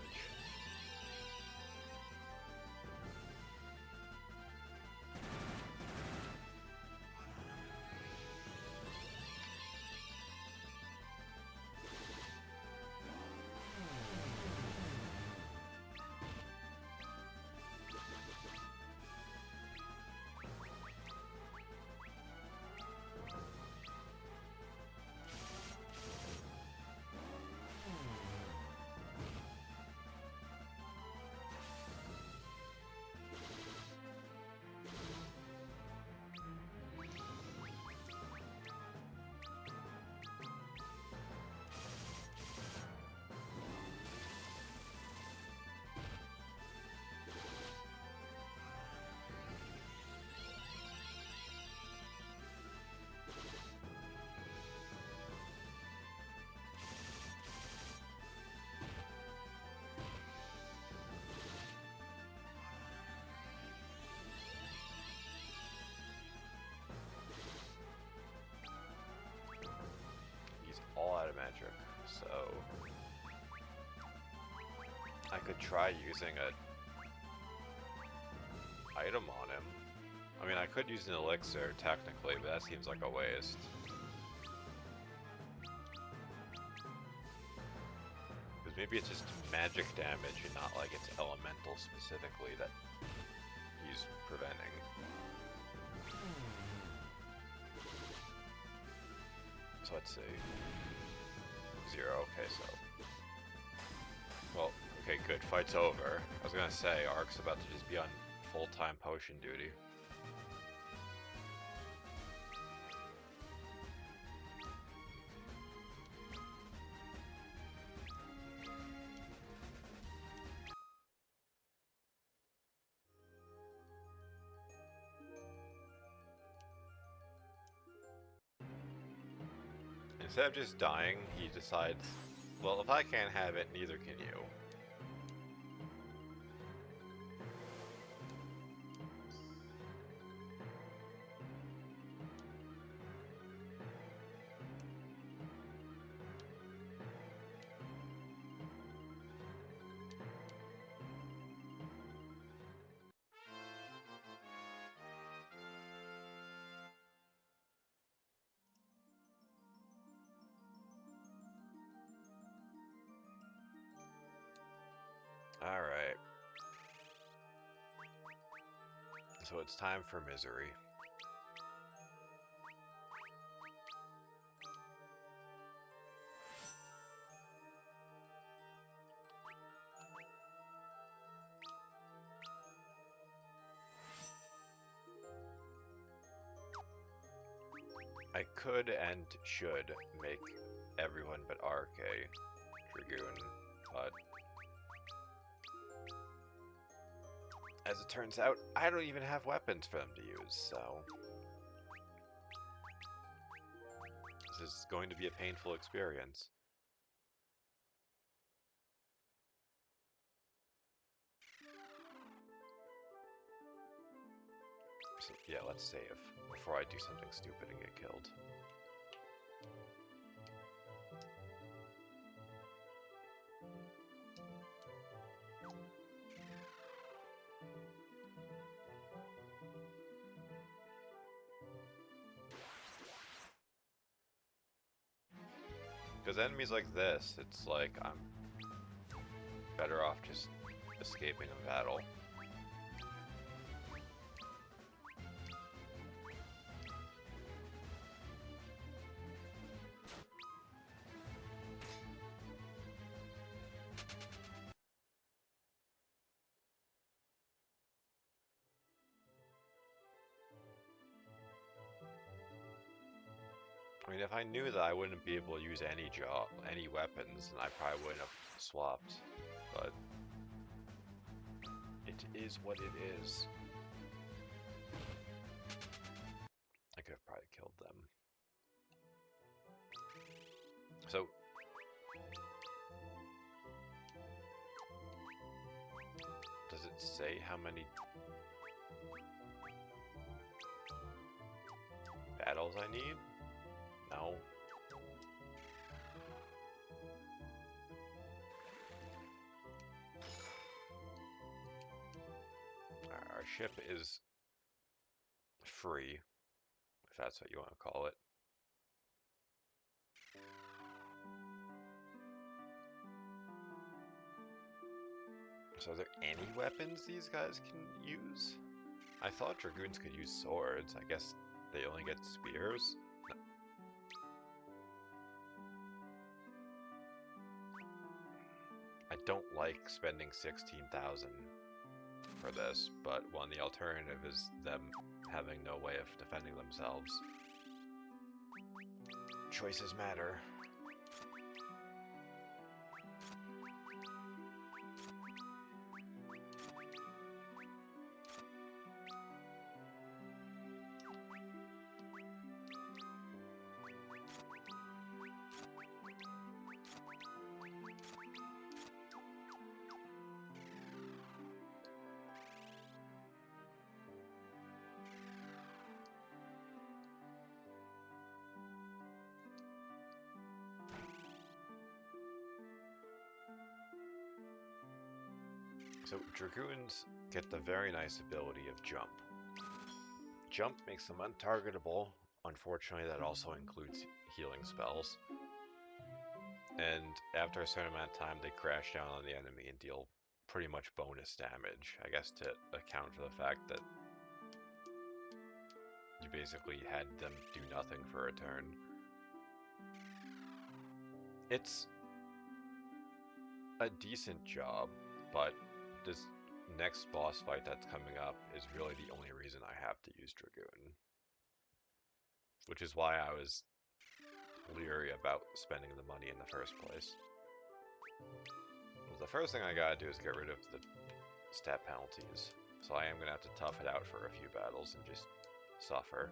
All out of magic, so I could try using a item on him. I mean, I could use an elixir technically, but that seems like a waste. Because maybe it's just magic damage and not like it's elemental specifically that he's preventing. So let's see. Zero, okay, so. Well, okay, good, fight's over. I was gonna say, Ark's about to just be on full-time potion duty. Instead of just dying, he decides, well, if I can't have it, neither can you. Alright. So it's time for misery. I could and should make everyone but Ark a Dragoon, but As it turns out, I don't even have weapons for them to use, so... This is going to be a painful experience. So, yeah, let's save before I do something stupid and get killed. Because enemies like this, it's like I'm better off just escaping a battle. I mean, if I knew that I wouldn't be able to use any weapons, then I probably wouldn't have swapped. But it is what it is. I could have probably killed them. So, does it say how many battles I need? No. Our ship is free, if that's what you want to call it. So are there any weapons these guys can use? I thought Dragoons could use swords. I guess they only get spears? No. I don't like spending 16,000 for this, but one, the alternative is them having no way of defending themselves. Choices matter. So Dragoons get the very nice ability of jump. Jump makes them untargetable. Unfortunately, that also includes healing spells. And after a certain amount of time, they crash down on the enemy and deal pretty much bonus damage, I guess, to account for the fact that you basically had them do nothing for a turn. It's a decent job, but this next boss fight that's coming up is really the only reason I have to use Dragoon. Which is why I was leery about spending the money in the first place. Well, the first thing I gotta do is get rid of the stat penalties. So I am gonna have to tough it out for a few battles and just suffer.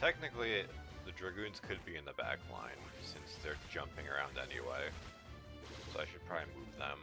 Technically, the Dragoons could be in the back line, since they're jumping around anyway. So I should probably move them.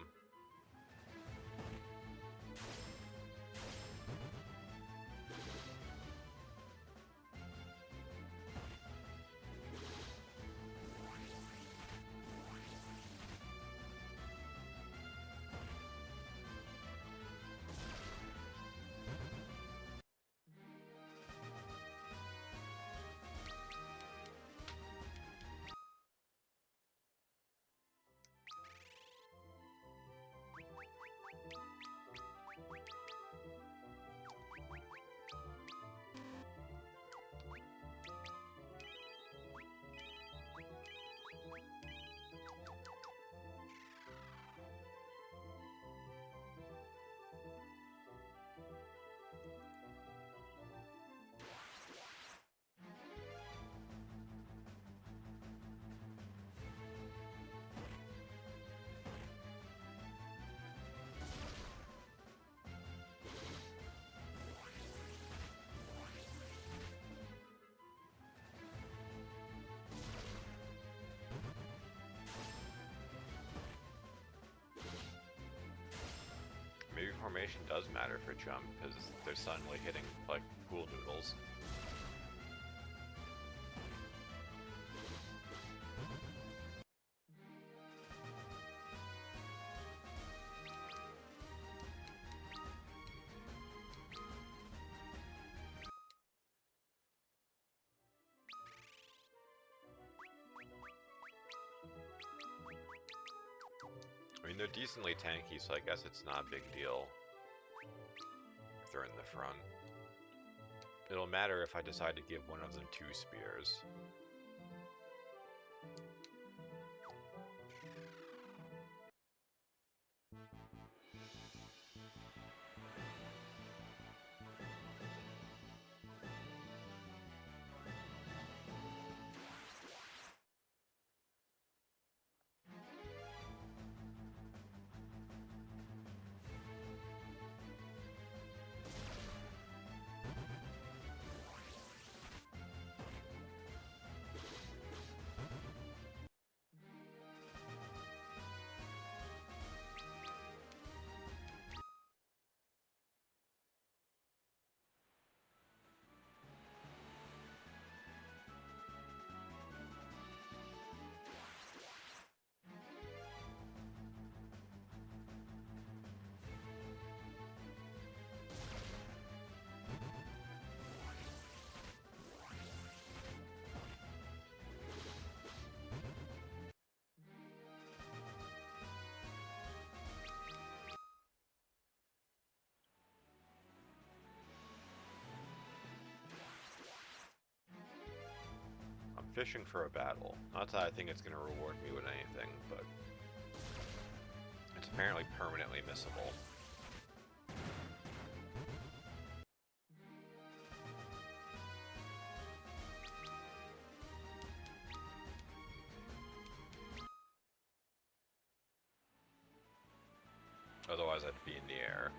Maybe formation does matter for jump, because they're suddenly hitting, like, pool noodles. I mean, they're decently tanky, so I guess it's not a big deal if they're in the front. It'll matter if I decide to give one of them 2 spears. I'm fishing for a battle. Not that I think it's going to reward me with anything, but it's apparently permanently missable. Otherwise, I'd be in the air.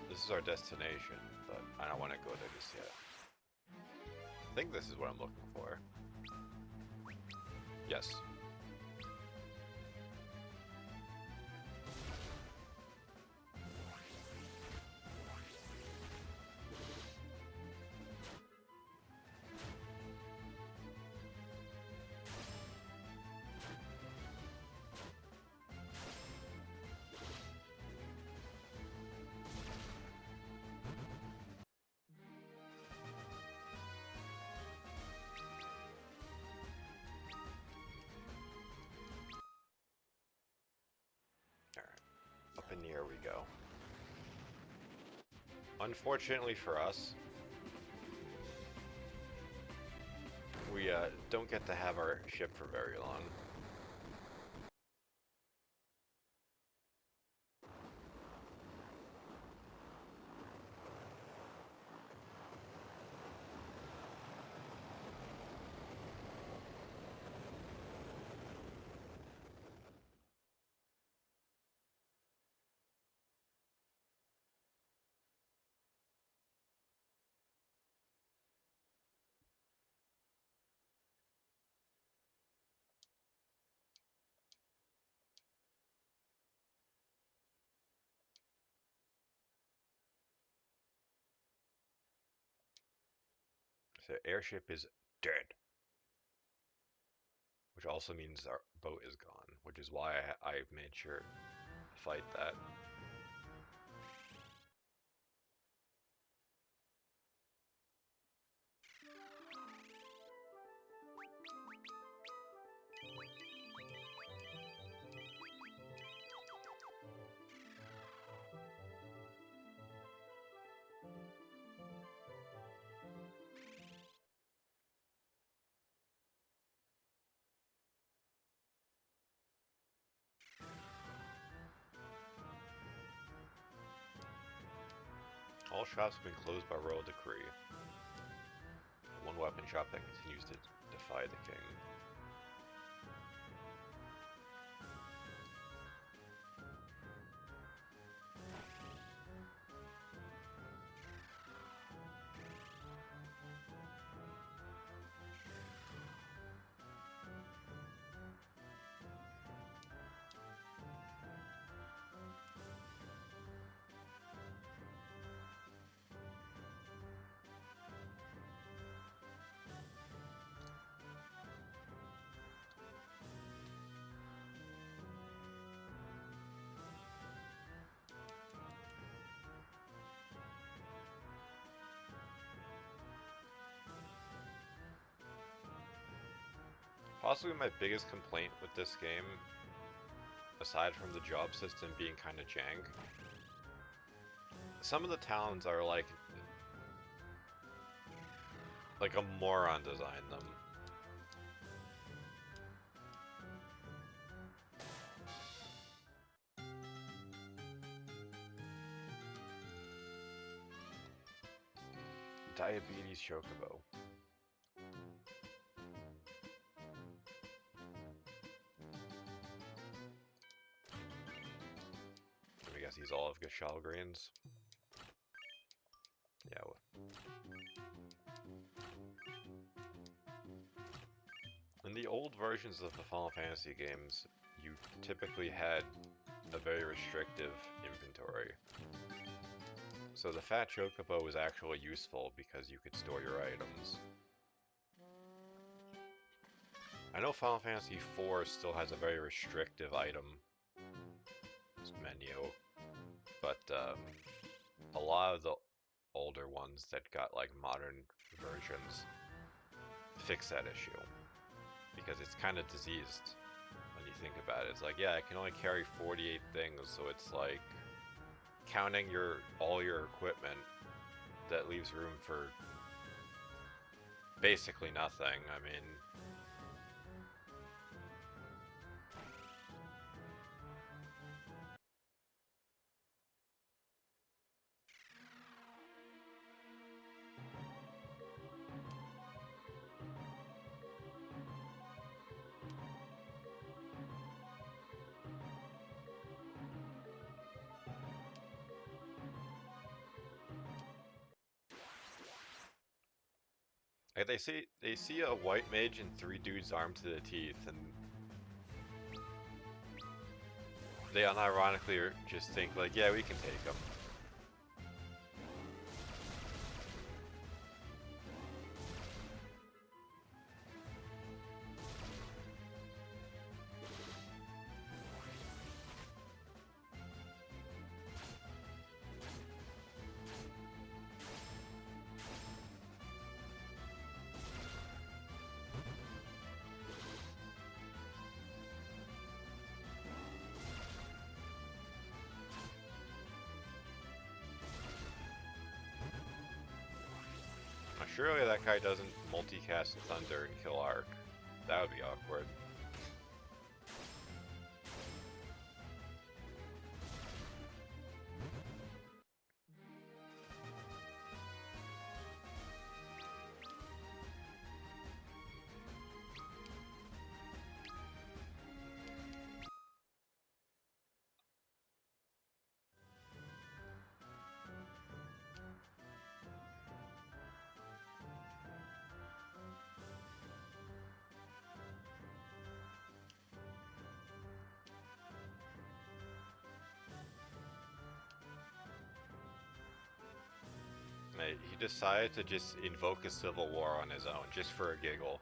This is our destination, but I don't want to go there just yet. I think this is what I'm looking for. Yes. here we go. Unfortunately for us, we don't get to have our ship for very long. So airship is dead. Which also means our boat is gone, which is why I've made sure to fight that. All shops have been closed by royal decree. One weapon shop that continues to defy the king. Possibly my biggest complaint with this game, aside from the job system being kind of jank, some of the towns are like a moron designed them. Diabetes Chocobo. I guess he's all of Gashal grains. Yeah. In the old versions of the Final Fantasy games, you typically had a very restrictive inventory. So the Fat Chocobo was actually useful because you could store your items. I know Final Fantasy IV still has a very restrictive item menu, but a lot of the older ones that got like modern versions fix that issue. Because it's kind of diseased when you think about it. It's like, yeah, I can only carry 48 things, so it's like counting all your equipment, that leaves room for basically nothing. I mean, like they see a white mage and 3 dudes armed to the teeth, and they unironically just think like, yeah, we can take them. Surely that guy doesn't multicast Thunder and kill Arc. That would be awkward. He decided to just invoke a civil war on his own, just for a giggle.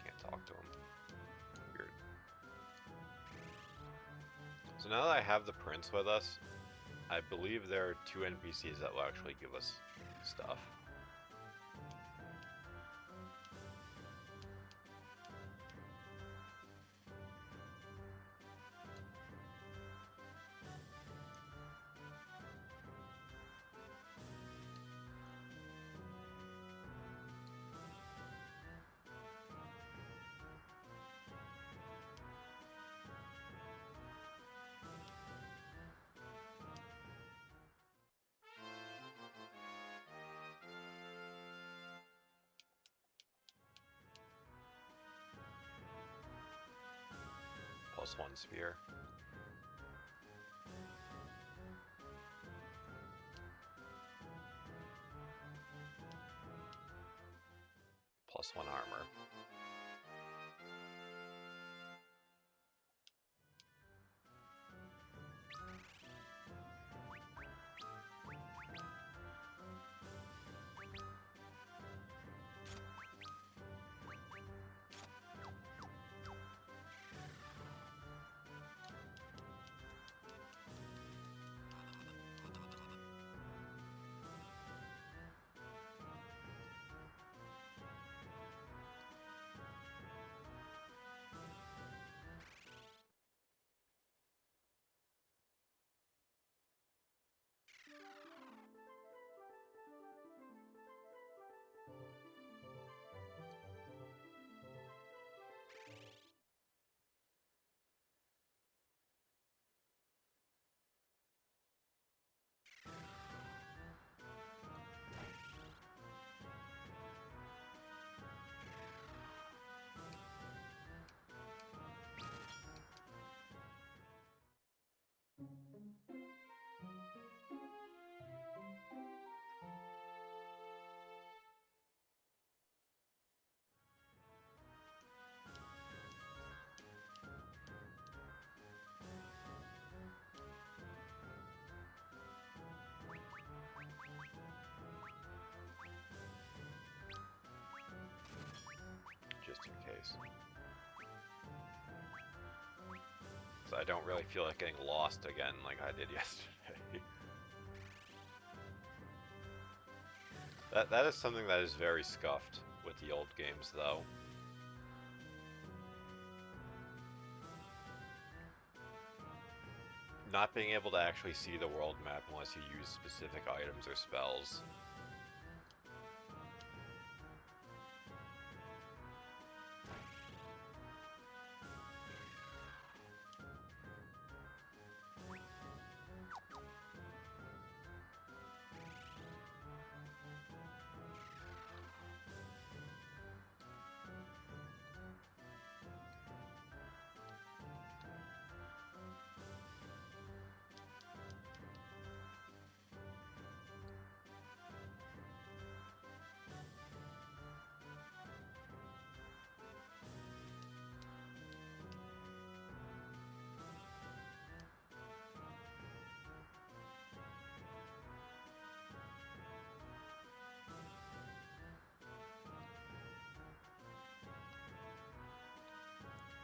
Can't talk to him. Weird. So now that I have the prince with us, I believe there are 2 NPCs that will actually give us stuff. +1 spear. +1 armor. Just in case. So I don't really feel like getting lost again like I did yesterday. That is something that is very scuffed with the old games, though. Not being able to actually see the world map unless you use specific items or spells.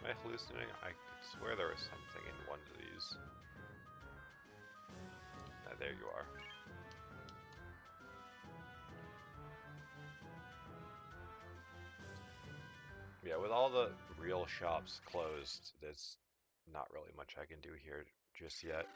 Am I hallucinating? I could swear there was something in one of these. There you are. Yeah, with all the real shops closed, there's not really much I can do here just yet.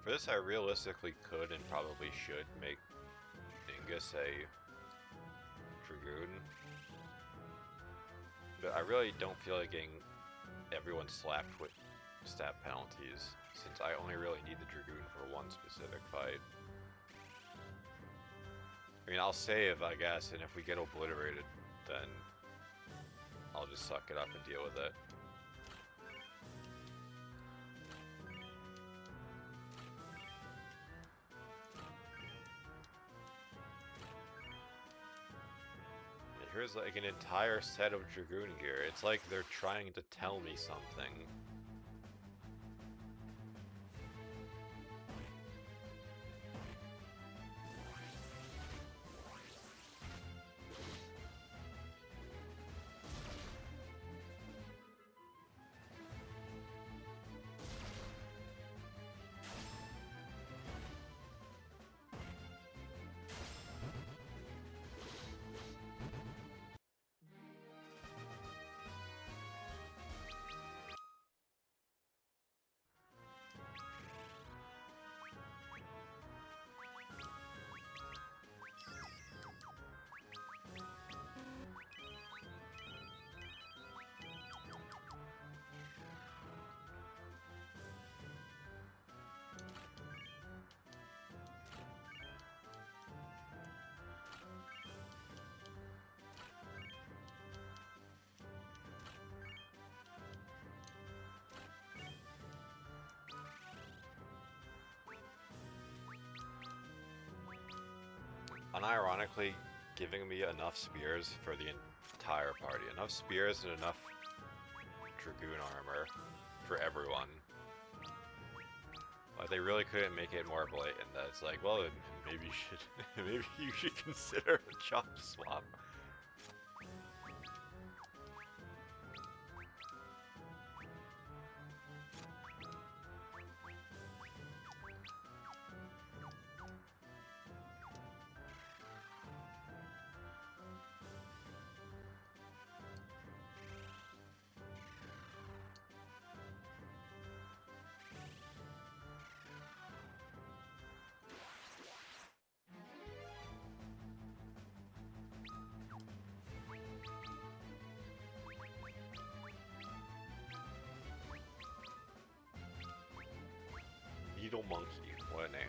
For this, I realistically could and probably should make Dingus a Dragoon. But I really don't feel like getting everyone slapped with stat penalties, since I only really need the Dragoon for one specific fight. I mean, I'll save, I guess, and if we get obliterated, then I'll just suck it up and deal with it. Here's like an entire set of Dragoon gear. It's like they're trying to tell me something. Unironically, giving me enough spears for the entire party. Enough spears and enough Dragoon armor for everyone. Like, they really couldn't make it more blatant that it's like, well, maybe you should, maybe you should consider a chop swap. Needle Monkey, what a name.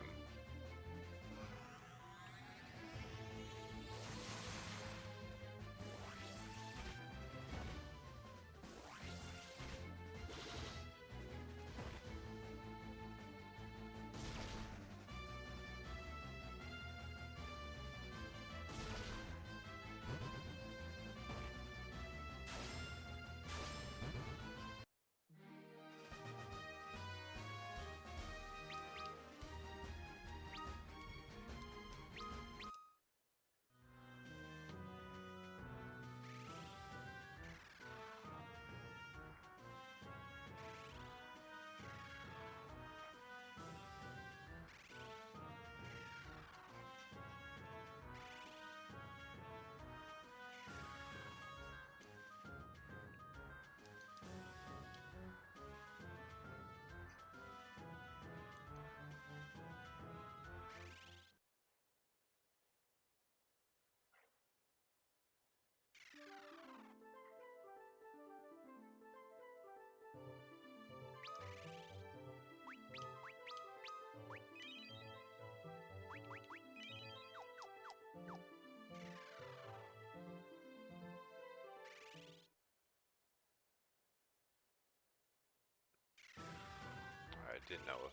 didn't know if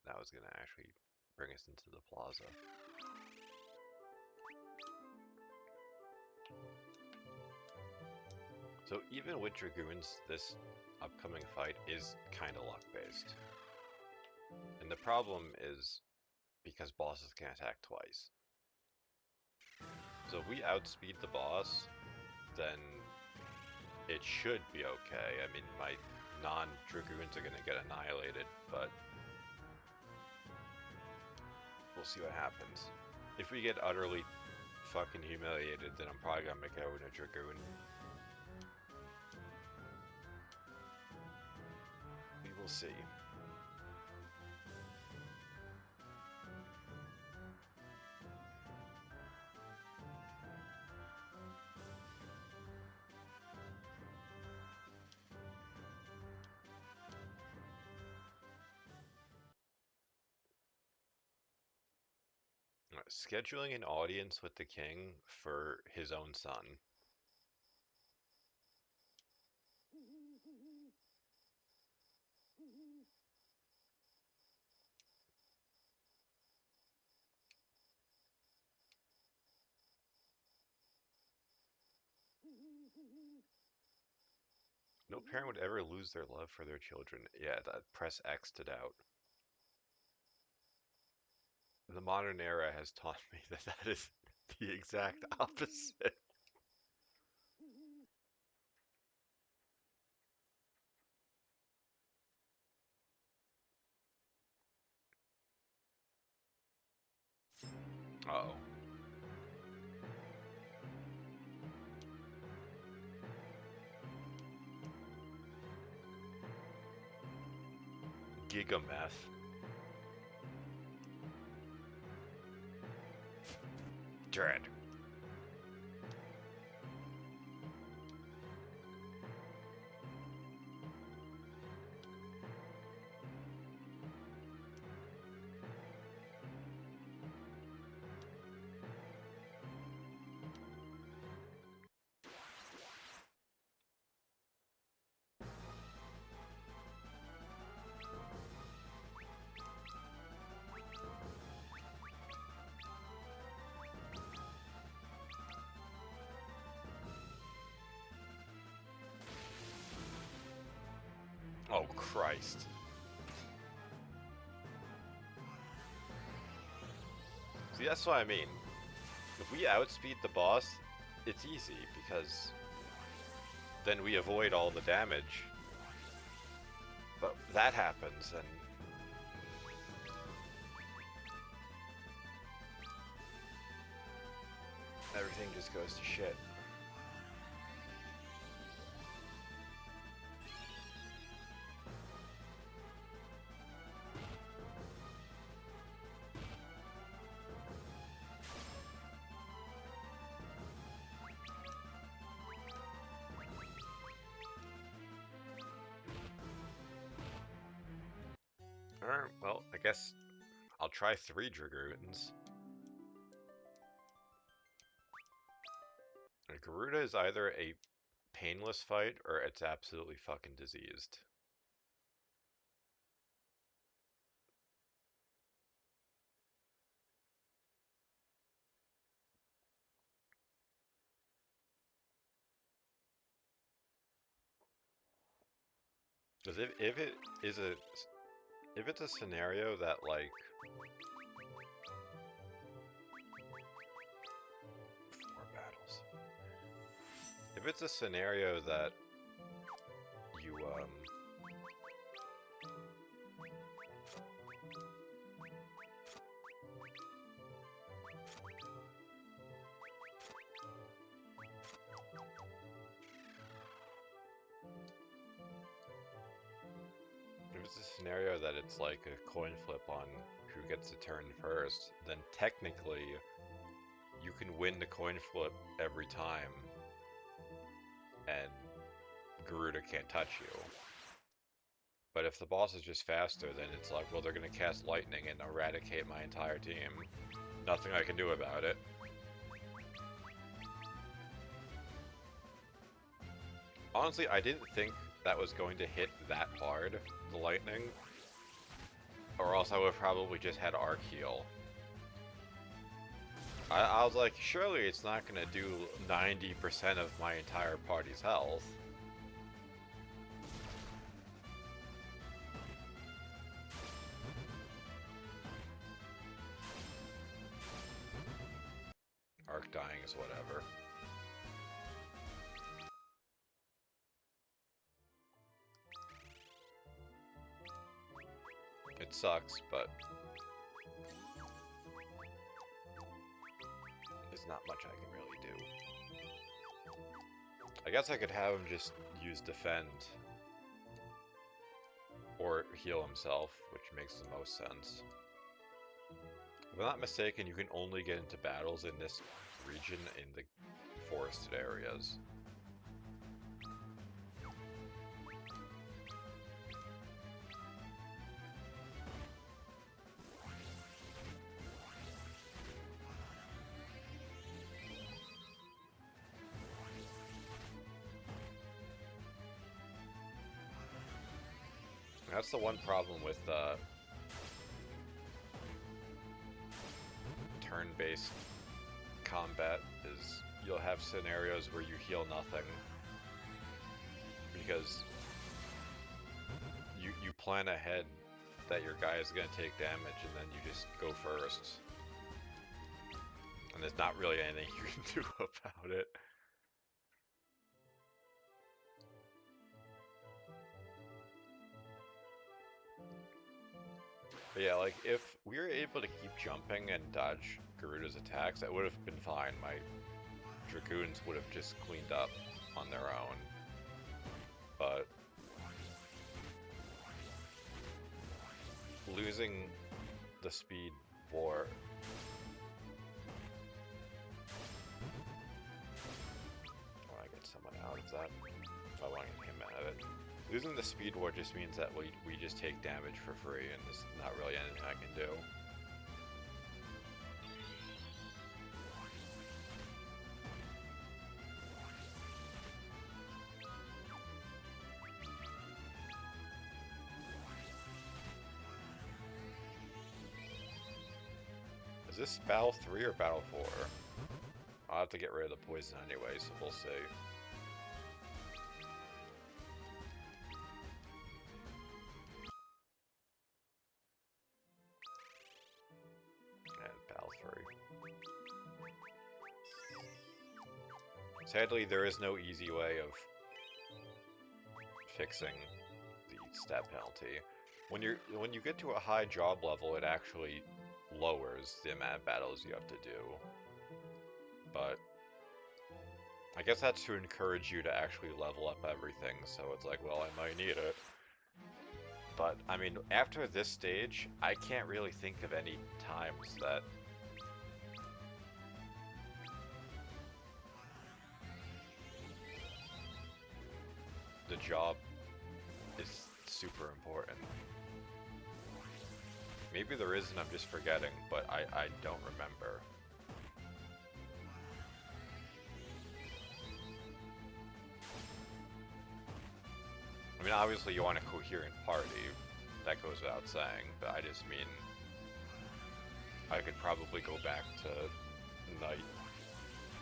that was gonna actually bring us into the plaza. So even with Dragoons, this upcoming fight is kind of luck-based. And the problem is because bosses can attack twice. So if we outspeed the boss, then it should be okay. I mean, my non-Dragoons are going to get annihilated, but we'll see what happens. If we get utterly fucking humiliated, then I'm probably going to make out in a Dragoon. We will see. Scheduling an audience with the king for his own son. No parent would ever lose their love for their children. Yeah, press X to doubt. The modern era has taught me that that is the exact opposite. Uh-oh. Gigameth. Dread. Oh, Christ. See, that's what I mean. If we outspeed the boss, it's easy, because then we avoid all the damage. But that happens, and everything just goes to shit. Alright, well, I guess I'll try 3 Dragoons. Garuda is either a painless fight or it's absolutely fucking diseased. Because if it's a scenario that, like, 4 battles. If it's a scenario that you if it's a scenario that it's like a coin flip on who gets to turn first, then technically you can win the coin flip every time and Garuda can't touch you. But if the boss is just faster, then it's like, well, they're gonna cast lightning and eradicate my entire team. Nothing I can do about it. Honestly, I didn't think that was going to hit that hard, the lightning. Or else I would have probably just had arc heal. I was like, surely it's not gonna do 90% of my entire party's health. Arc dying is whatever. It sucks, but there's not much I can really do. I guess I could have him just use defend or heal himself, which makes the most sense. If I'm not mistaken, you can only get into battles in this region in the forested areas. That's the one problem with turn-based combat is you'll have scenarios where you heal nothing because you plan ahead that your guy is going to take damage and then you just go first. And there's not really anything you can do about it. But yeah, like, if we were able to keep jumping and dodge Garuda's attacks, that would have been fine. My Dragoons would have just cleaned up on their own. But losing the speed war... Oh, I get someone out of that. I want him out of it. Losing the speed war just means that we just take damage for free, and there's not really anything I can do. Is this battle 3 or battle 4? I'll have to get rid of the poison anyway, so we'll see. Sadly, there is no easy way of fixing the stat penalty. When you get to a high job level, it actually lowers the amount of battles you have to do. But I guess that's to encourage you to actually level up everything, so it's like, well, I might need it. But, I mean, after this stage, I can't really think of any times that the job is super important. Maybe there is and I'm just forgetting, but I don't remember. I mean, obviously you want a coherent party, that goes without saying, but I just mean I could probably go back to Knight,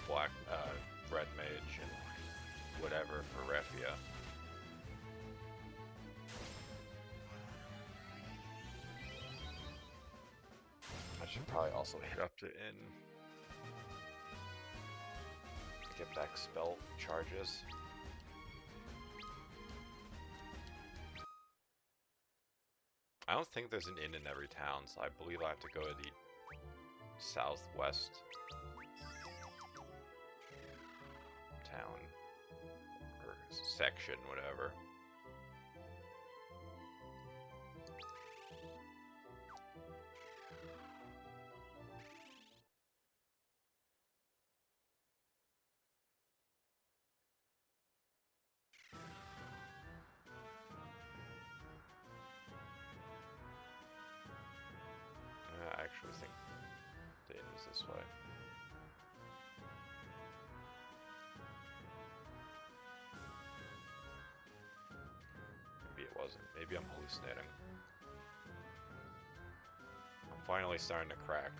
Red Mage, and whatever for Refia. I should probably also hit up the inn. Get back spell charges. I don't think there's an inn in every town, so I believe I have to go to the southwest town, or section, whatever. I actually think the inn is this way. Maybe it wasn't. Maybe I'm hallucinating. finally starting to crack.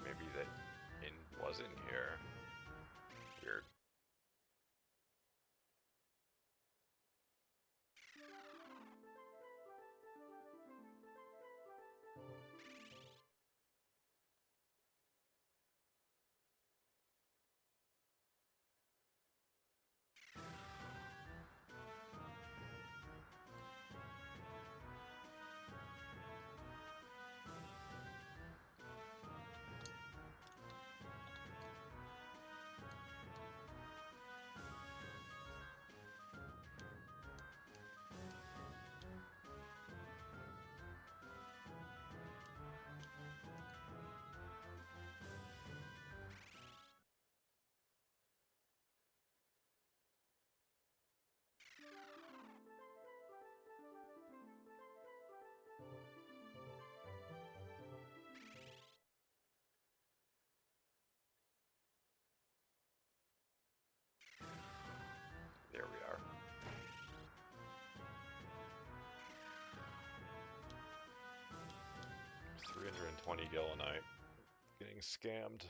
Maybe the inn wasn't here. Weird. There we are. $320 gil a night. Getting scammed.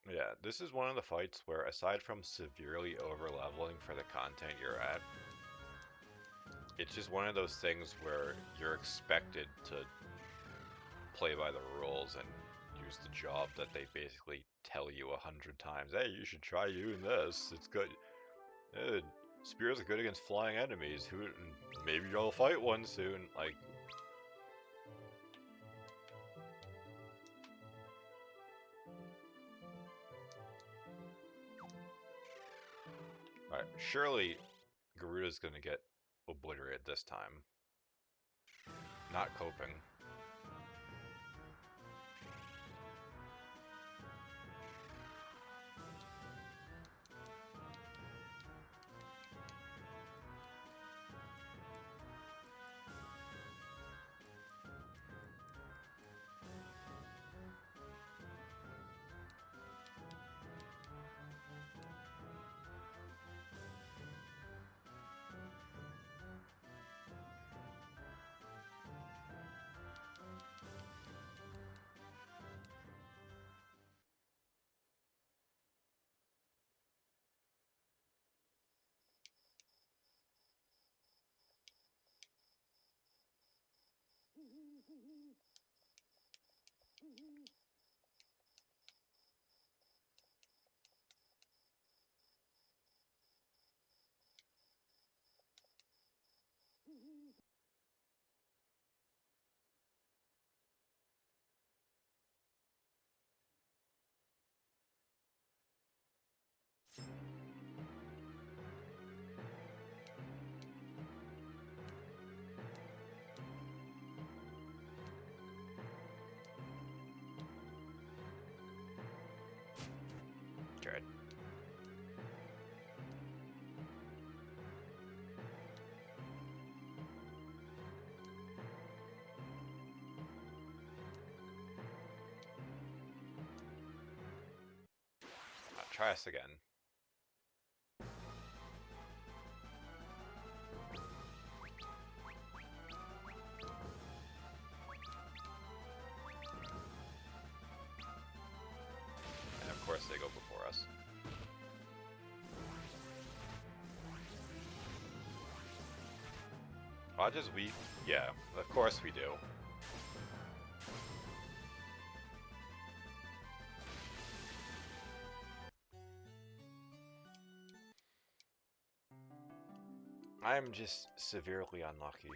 Yeah, this is one of the fights where, aside from severely over-leveling for the content you're at, it's just one of those things where you're expected to play by the rules and use the job that they basically tell you 100 times. Hey, you should try using this. It's good. Spears are good against flying enemies. Maybe you'll fight one soon. Like, alright, surely Garuda's gonna get obliterated this time. Not coping. Good. Try us again. And of course they go before us. Yeah, of course we do. I'm just severely unlucky.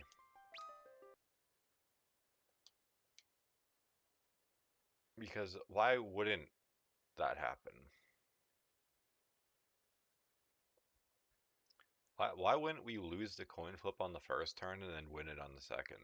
Because why wouldn't that happen? Why wouldn't we lose the coin flip on the first turn and then win it on the second?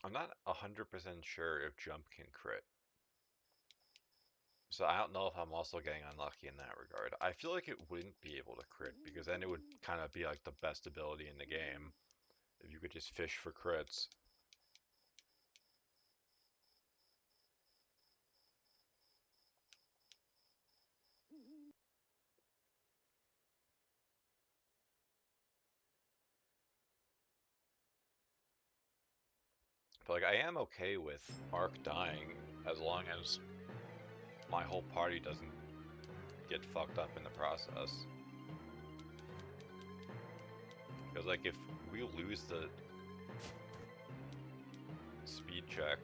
I'm not 100% sure if jump can crit. So I don't know if I'm also getting unlucky in that regard. I feel like it wouldn't be able to crit because then it would kind of be like the best ability in the game if you could just fish for crits. But like I am okay with Ark dying as long as my whole party doesn't get fucked up in the process. Because like if we lose the speed check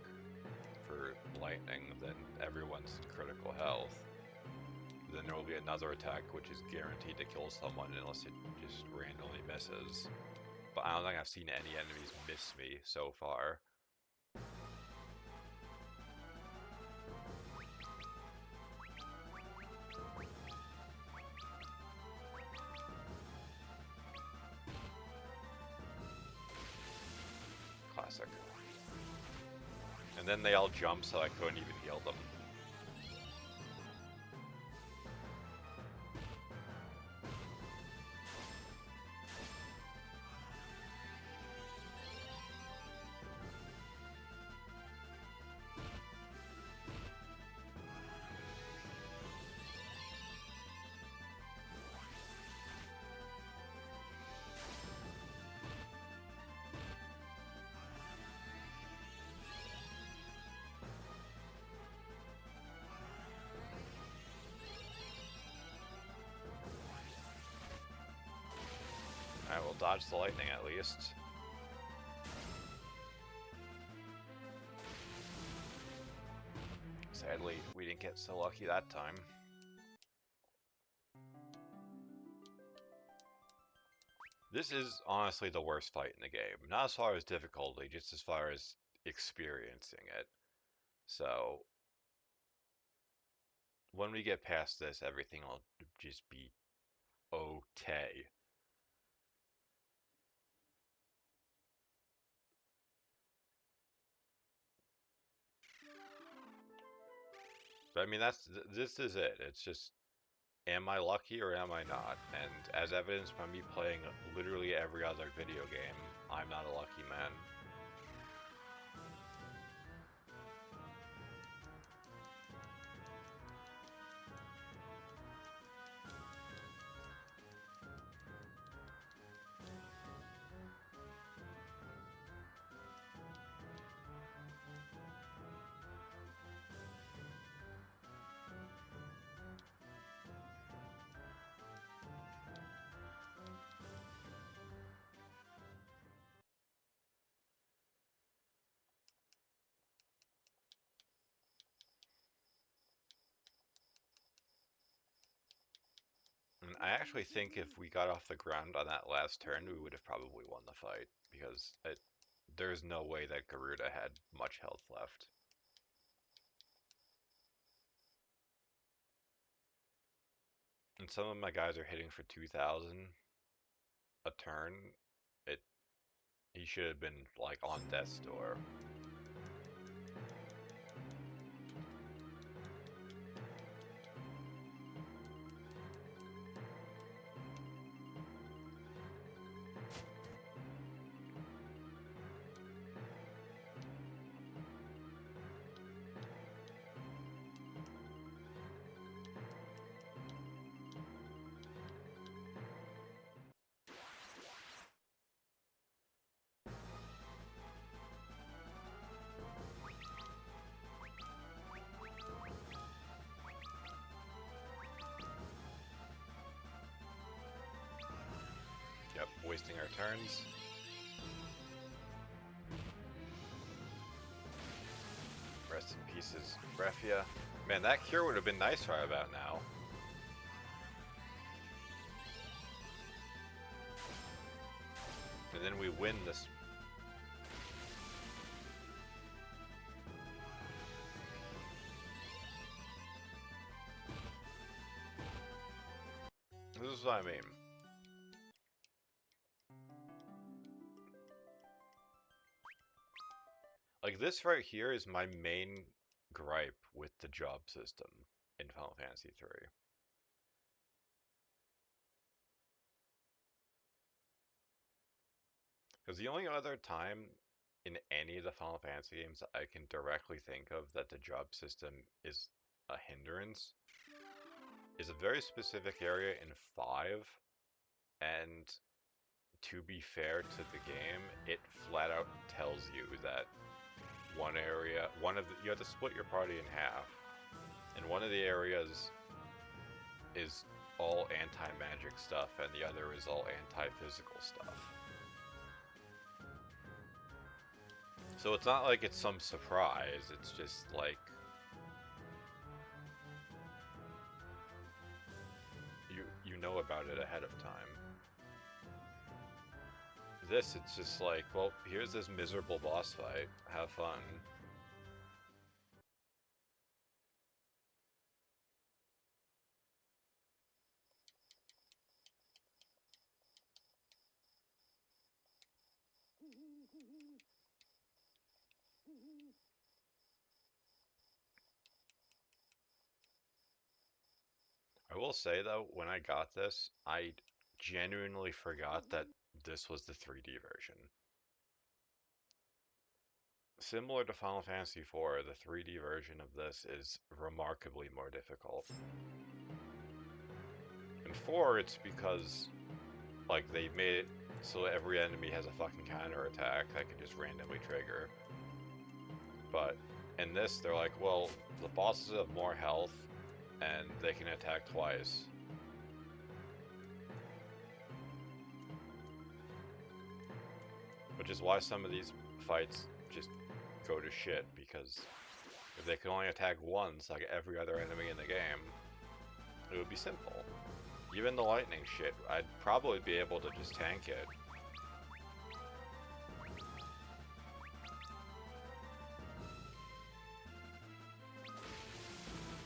for lightning, then everyone's in critical health. Then there will be another attack which is guaranteed to kill someone unless it just randomly misses. But I don't think I've seen any enemies miss me so far. Classic. And then they all jump so I couldn't even heal them. I will dodge the lightning at least. Sadly, we didn't get so lucky that time. This is honestly the worst fight in the game. Not as far as difficulty, just as far as experiencing it. So, when we get past this, everything will just be okay. But I mean, this is it. It's just, am I lucky or am I not? And as evidenced by me playing literally every other video game, I'm not a lucky man. And I actually think if we got off the ground on that last turn, we would have probably won the fight, because there's no way that Garuda had much health left. And some of my guys are hitting for 2,000 a turn. He should have been like on death's door. Yep, wasting our turns. Rest in pieces, Brefia. Man, that cure would have been nice right about now. And then we win this. This is what I mean. Like, this right here is my main gripe with the job system in Final Fantasy 3. Because the only other time in any of the Final Fantasy games I can directly think of that the job system is a hindrance is a very specific area in 5, and to be fair to the game, it flat out tells you that you have to split your party in half, and one of the areas is all anti-magic stuff, and the other is all anti-physical stuff. So it's not like it's some surprise, it's just like you know about it ahead of time. This, it's just like, well, here's this miserable boss fight, have fun. I will say though, when I got this, I genuinely forgot that this was the 3D version. Similar to Final Fantasy IV, the 3D version of this is remarkably more difficult. In 4, it's because, like, they made it so every enemy has a fucking counter attack that can just randomly trigger. But in this, they're like, well, the bosses have more health, and they can attack twice. Which is why some of these fights just go to shit, because if they could only attack once, like every other enemy in the game, it would be simple. Even the lightning shit, I'd probably be able to just tank it.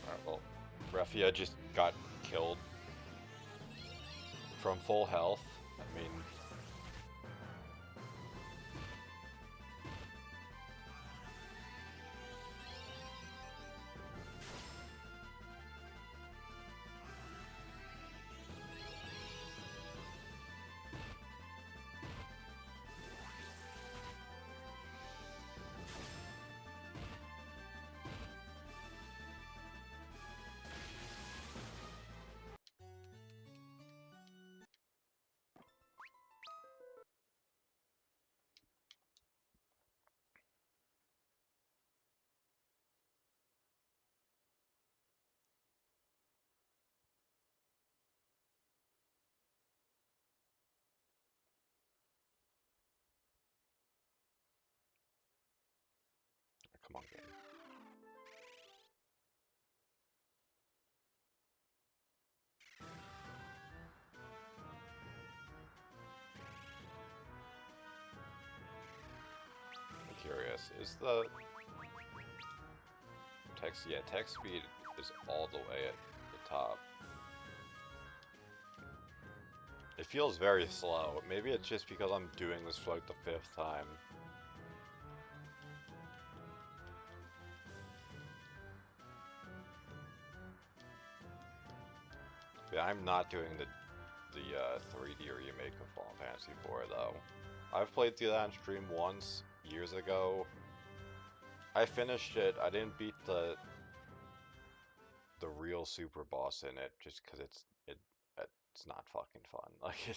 Alright, well, Refia just got killed from full health. I mean, come on, game. I'm curious, is the text, yeah, text speed is all the way at the top. It feels very slow. Maybe it's just because I'm doing this for like the 5th time. Yeah, I'm not doing the 3D remake of Final Fantasy IV though. I've played through that on stream once, years ago. I finished it. I didn't beat the real super boss in it just because it's not fucking fun. Like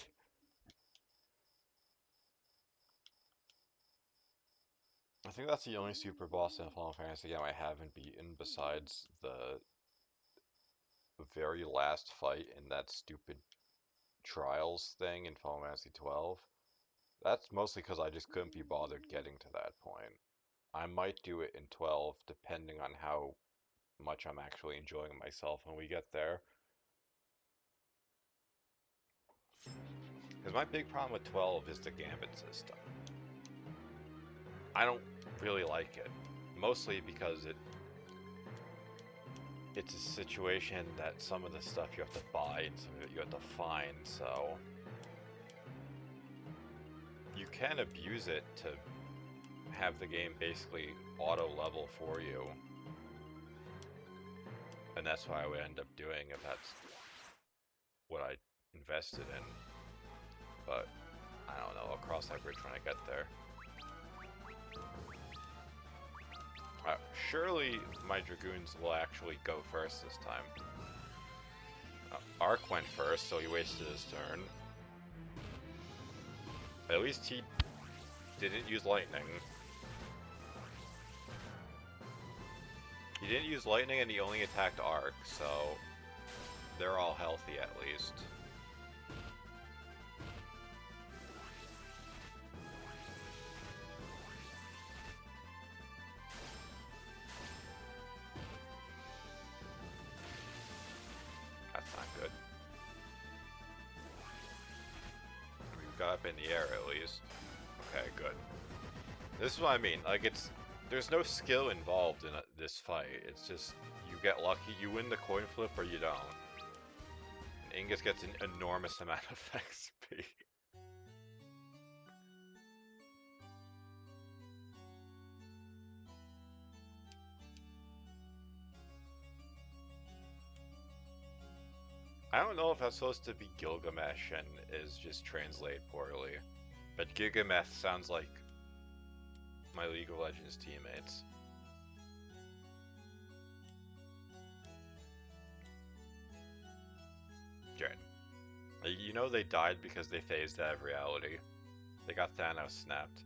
I think that's the only super boss in a Final Fantasy game I haven't beaten besides the very last fight in that stupid Trials thing in Final Fantasy 12. That's mostly because I just couldn't be bothered getting to that point. I might do it in 12 depending on how much I'm actually enjoying myself when we get there. Because my big problem with 12 is the gambit system. I don't really like it. Mostly because it's a situation that some of the stuff you have to buy and some of it you have to find, so you can abuse it to have the game basically auto level for you. And that's what I would end up doing if that's what I invested in. But I don't know, I'll cross that bridge when I get there. Surely my Dragoons will actually go first this time. Ark went first, so he wasted his turn. At least he didn't use lightning. He didn't use lightning and he only attacked Ark, so they're all healthy at least. That's not good. We got up in the air at least. Okay, good. This is what I mean. Like, there's no skill involved in this fight. It's just you get lucky, you win the coin flip or you don't. And Ingus gets an enormous amount of XP. I don't know if that's supposed to be Gilgamesh and is just translated poorly, but Gilgamesh sounds like my League of Legends teammates. Good. You know they died because they phased out of reality. They got Thanos snapped.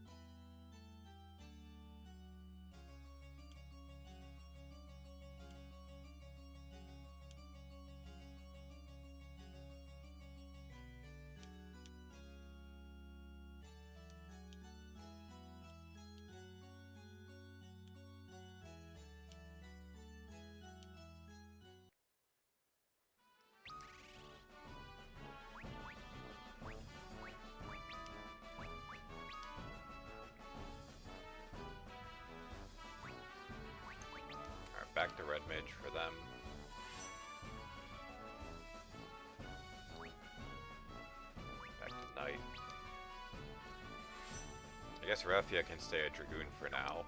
Back to Red Mage for them. Back to Knight. I guess Raphia can stay a Dragoon for now.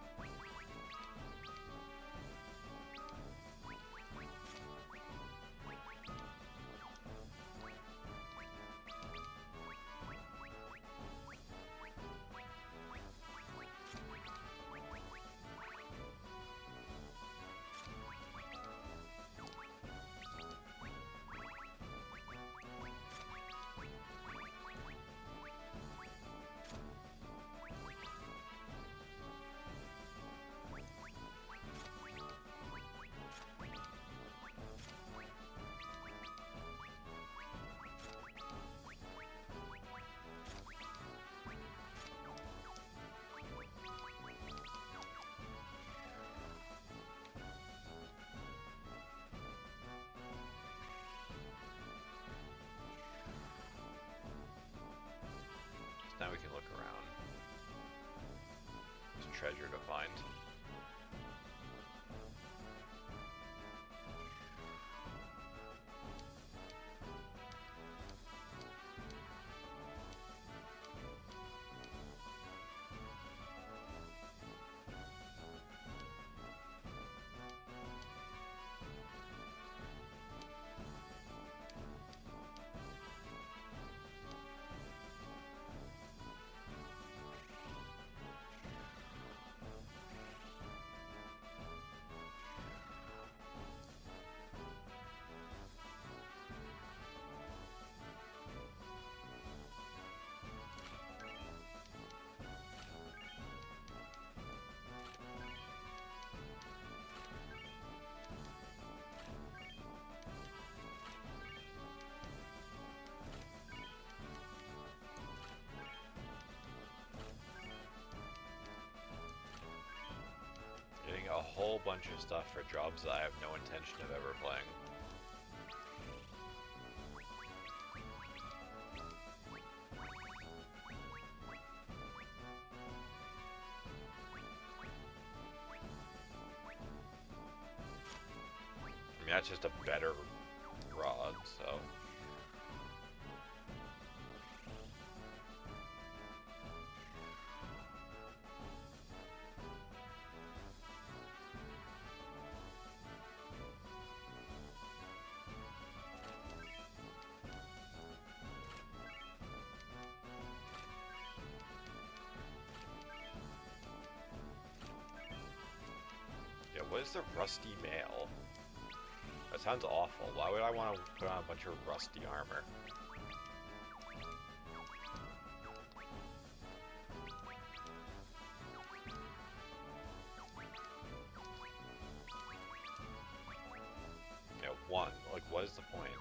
Now we can look around. There's treasure to find. Getting a whole bunch of stuff for jobs that I have no intention of ever playing. I mean, that's just a better rod, so... is the rusty mail? That sounds awful. Why would I want to put on a bunch of rusty armor? Yeah, one. Like, what is the point?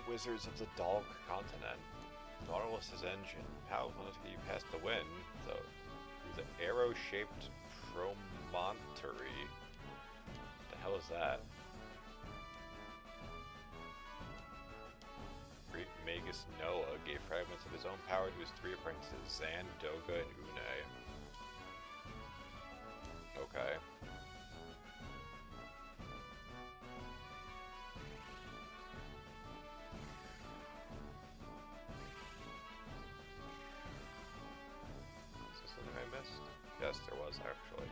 Wizards of the Dog Continent. Nautilus's engine. How wanted to get you past the wind, though, through the arrow-shaped promontory. What the hell is that? Great Magus Noah gave fragments of his own power to his three apprentices, Zan, Doga, and Une. Okay. Yes, there was actually.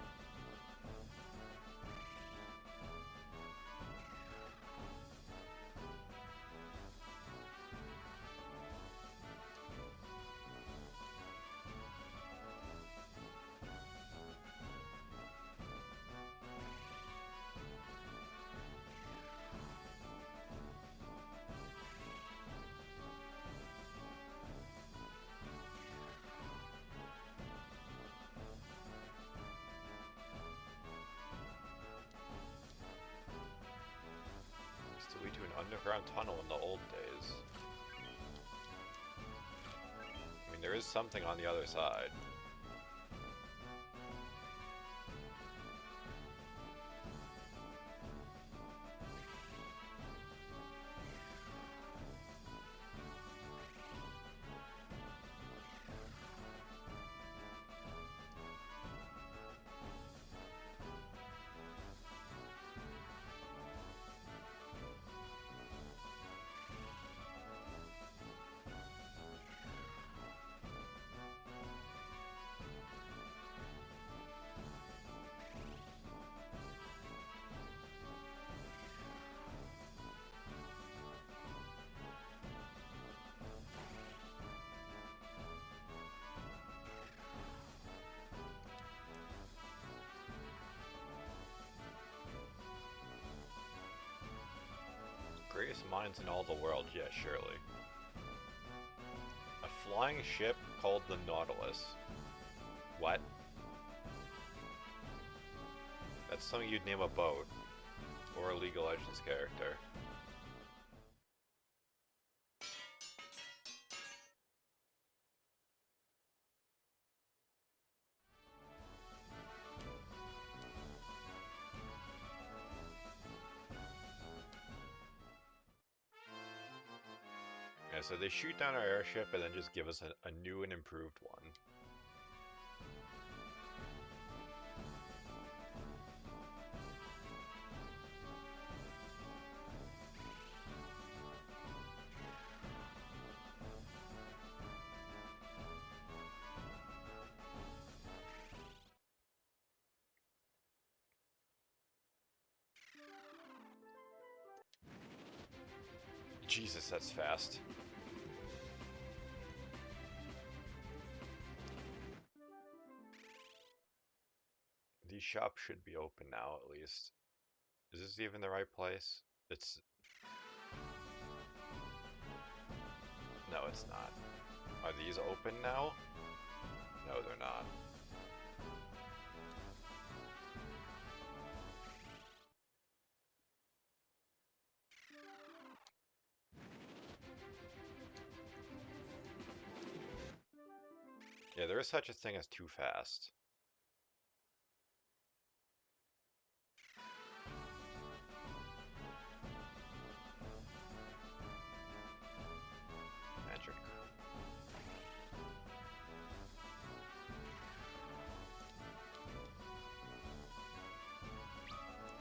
To lead to an underground tunnel in the old days. I mean, there is something on the other side. Greatest minds in all the world, yes, surely. A flying ship called the Nautilus. What? That's something you'd name a boat. Or a League of Legends character. Yeah, so they shoot down our airship and then just give us a new and improved one. Jesus, that's fast. These shops should be open now, at least. Is this even the right place? It's... No, it's not. Are these open now? No, they're not. Yeah, there is such a thing as too fast. Magic.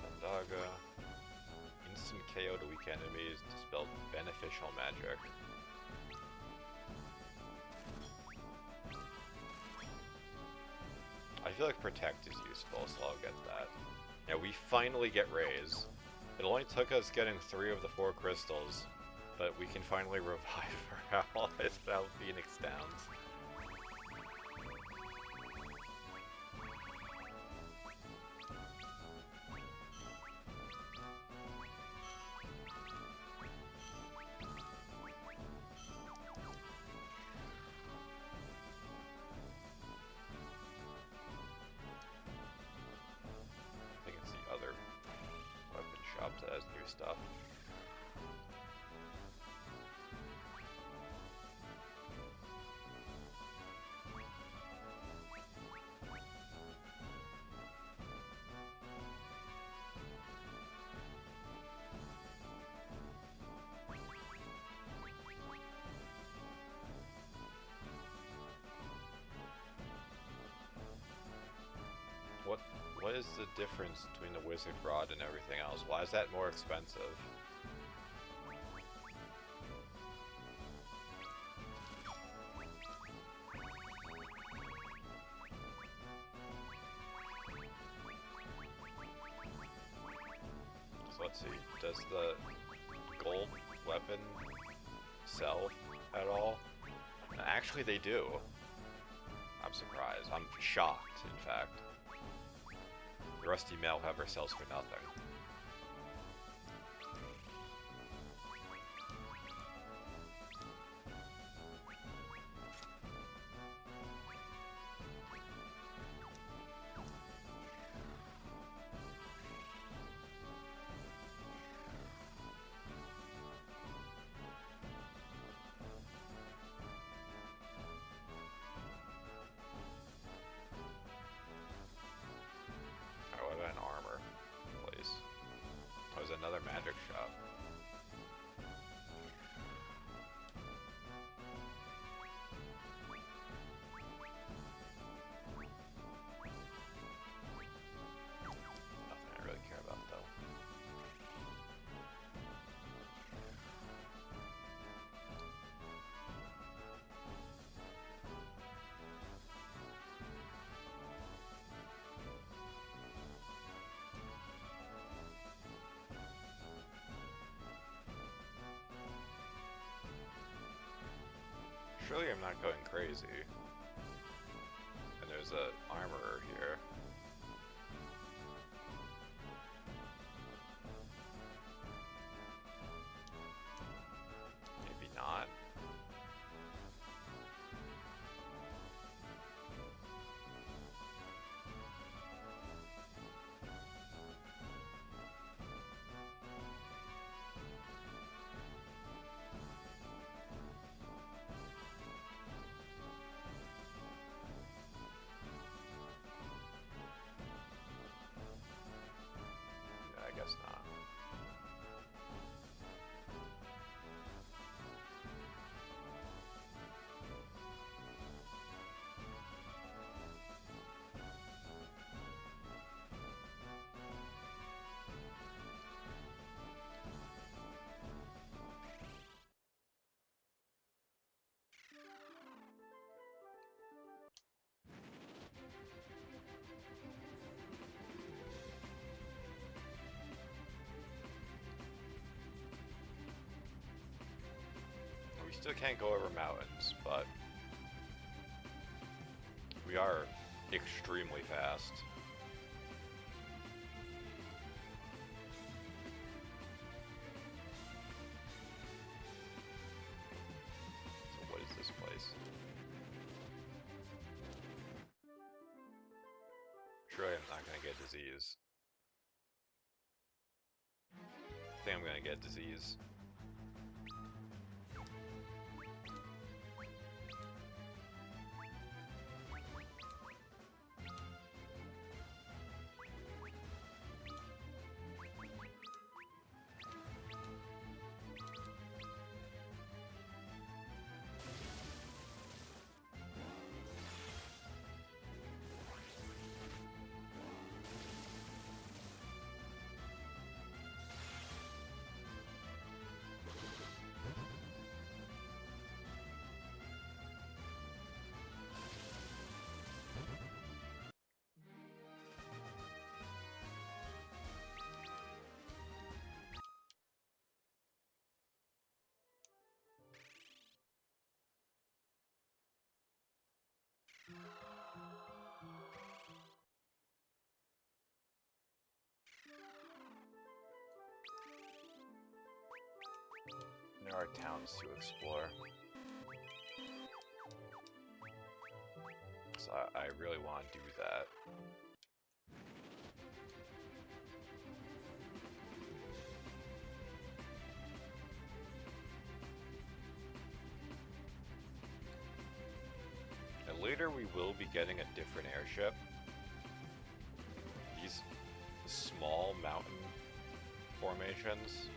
Thundaga. Instant KO to weak enemies. Dispel beneficial magic. I feel like Protect is useful, so I'll get that. Yeah, we finally get Raise. It only took us getting 3 of the 4 crystals, but we can finally revive our allies without Phoenix Downs. I think it's the other weapon shop that has new stuff. What is the difference between the Wizard Rod and everything else? Why is that more expensive? So let's see, does the gold weapon sell at all? Actually they do. I'm surprised. I'm shocked, in fact. The Rusty Mail, however, sells for nothing. What about an armor place? Oh, there's another magic shop. Nothing I really care about, though. Surely I'm not going crazy. And there's an armorer here. Maybe not. I guess not. We still can't go over mountains, but we are extremely fast. So what is this place? Surely I'm not gonna get disease. I think I'm gonna get disease. are towns to explore. So I really want to do that. And later we will be getting a different airship. These small mountain formations.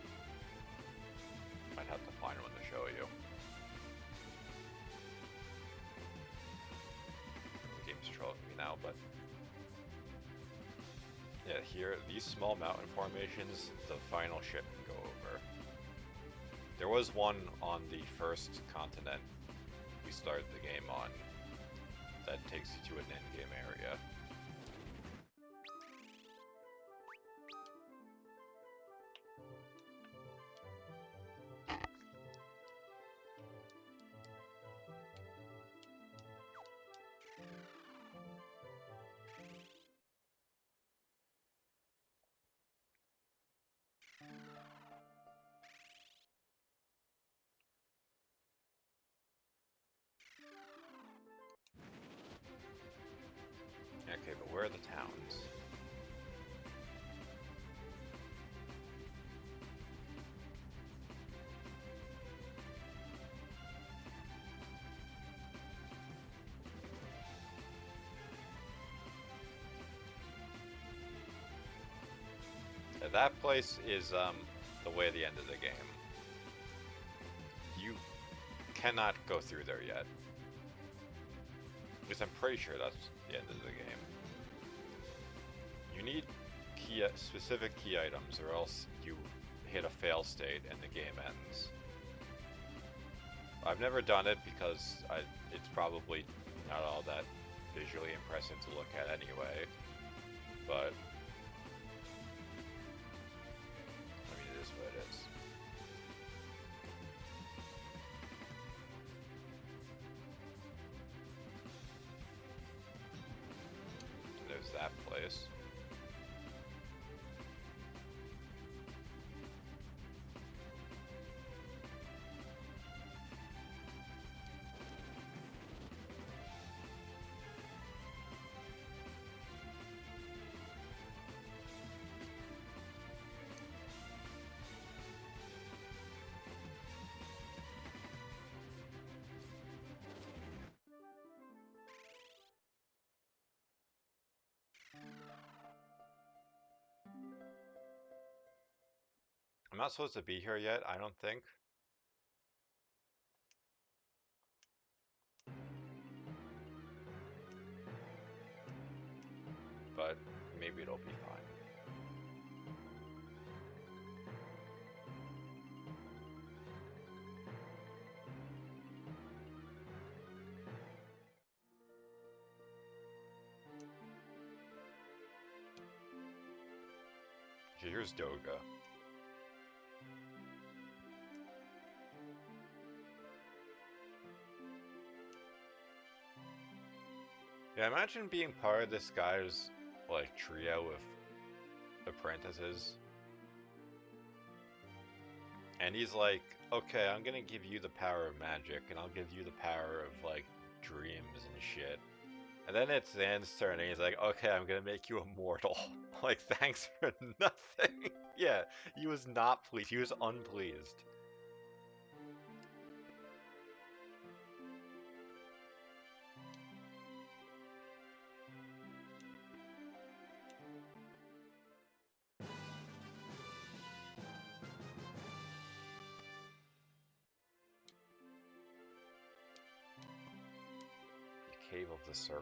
Might have to find one to show you. The game's trolling me now, but yeah, here, these small mountain formations, the final ship can go over. There was one on the first continent we started the game on that takes you to an endgame area. Okay, but where are the towns? Yeah, that place is the way to the end of the game. You cannot go through there yet. Because I'm pretty sure that's the end of the game. You need specific key items, or else you hit a fail state and the game ends. I've never done it because it's probably not all that visually impressive to look at anyway. But I mean, it is what it is. There's that place. I'm not supposed to be here yet, I don't think. But maybe it'll be fine. Okay, here's Doga. Yeah, imagine being part of this guy's, like, trio of apprentices. And he's like, okay, I'm gonna give you the power of magic, and I'll give you the power of, like, dreams and shit. And then it's Zan's turn, and he's like, okay, I'm gonna make you immortal. Like, thanks for nothing. Yeah, he was not pleased. He was unpleased. Cave of the Circle.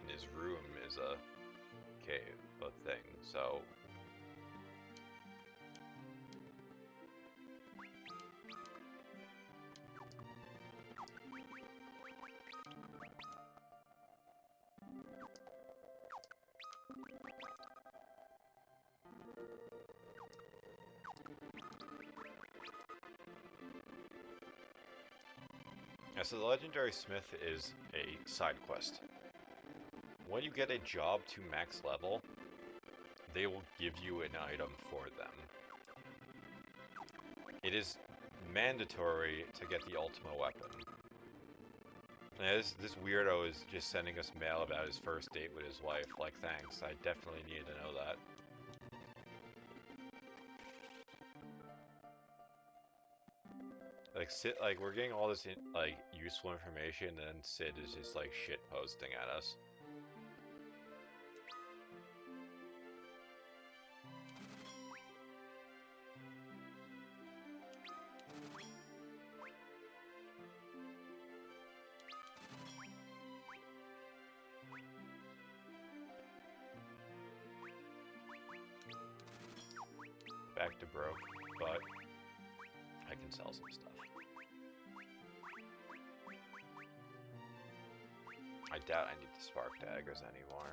And his room is a cave, a thing, so... Yeah, so the Legendary Smith is a side quest. When you get a job to max level, they will give you an item for them. it is mandatory to get the ultimate weapon. And this weirdo is just sending us mail about his first date with his wife. Like, thanks. I definitely needed to know that. Like, Sid, like, we're getting all this, like, useful information, and then Sid is just, like, shit posting at us. Back to broke, but I can sell some stuff. I doubt I need the spark daggers anymore.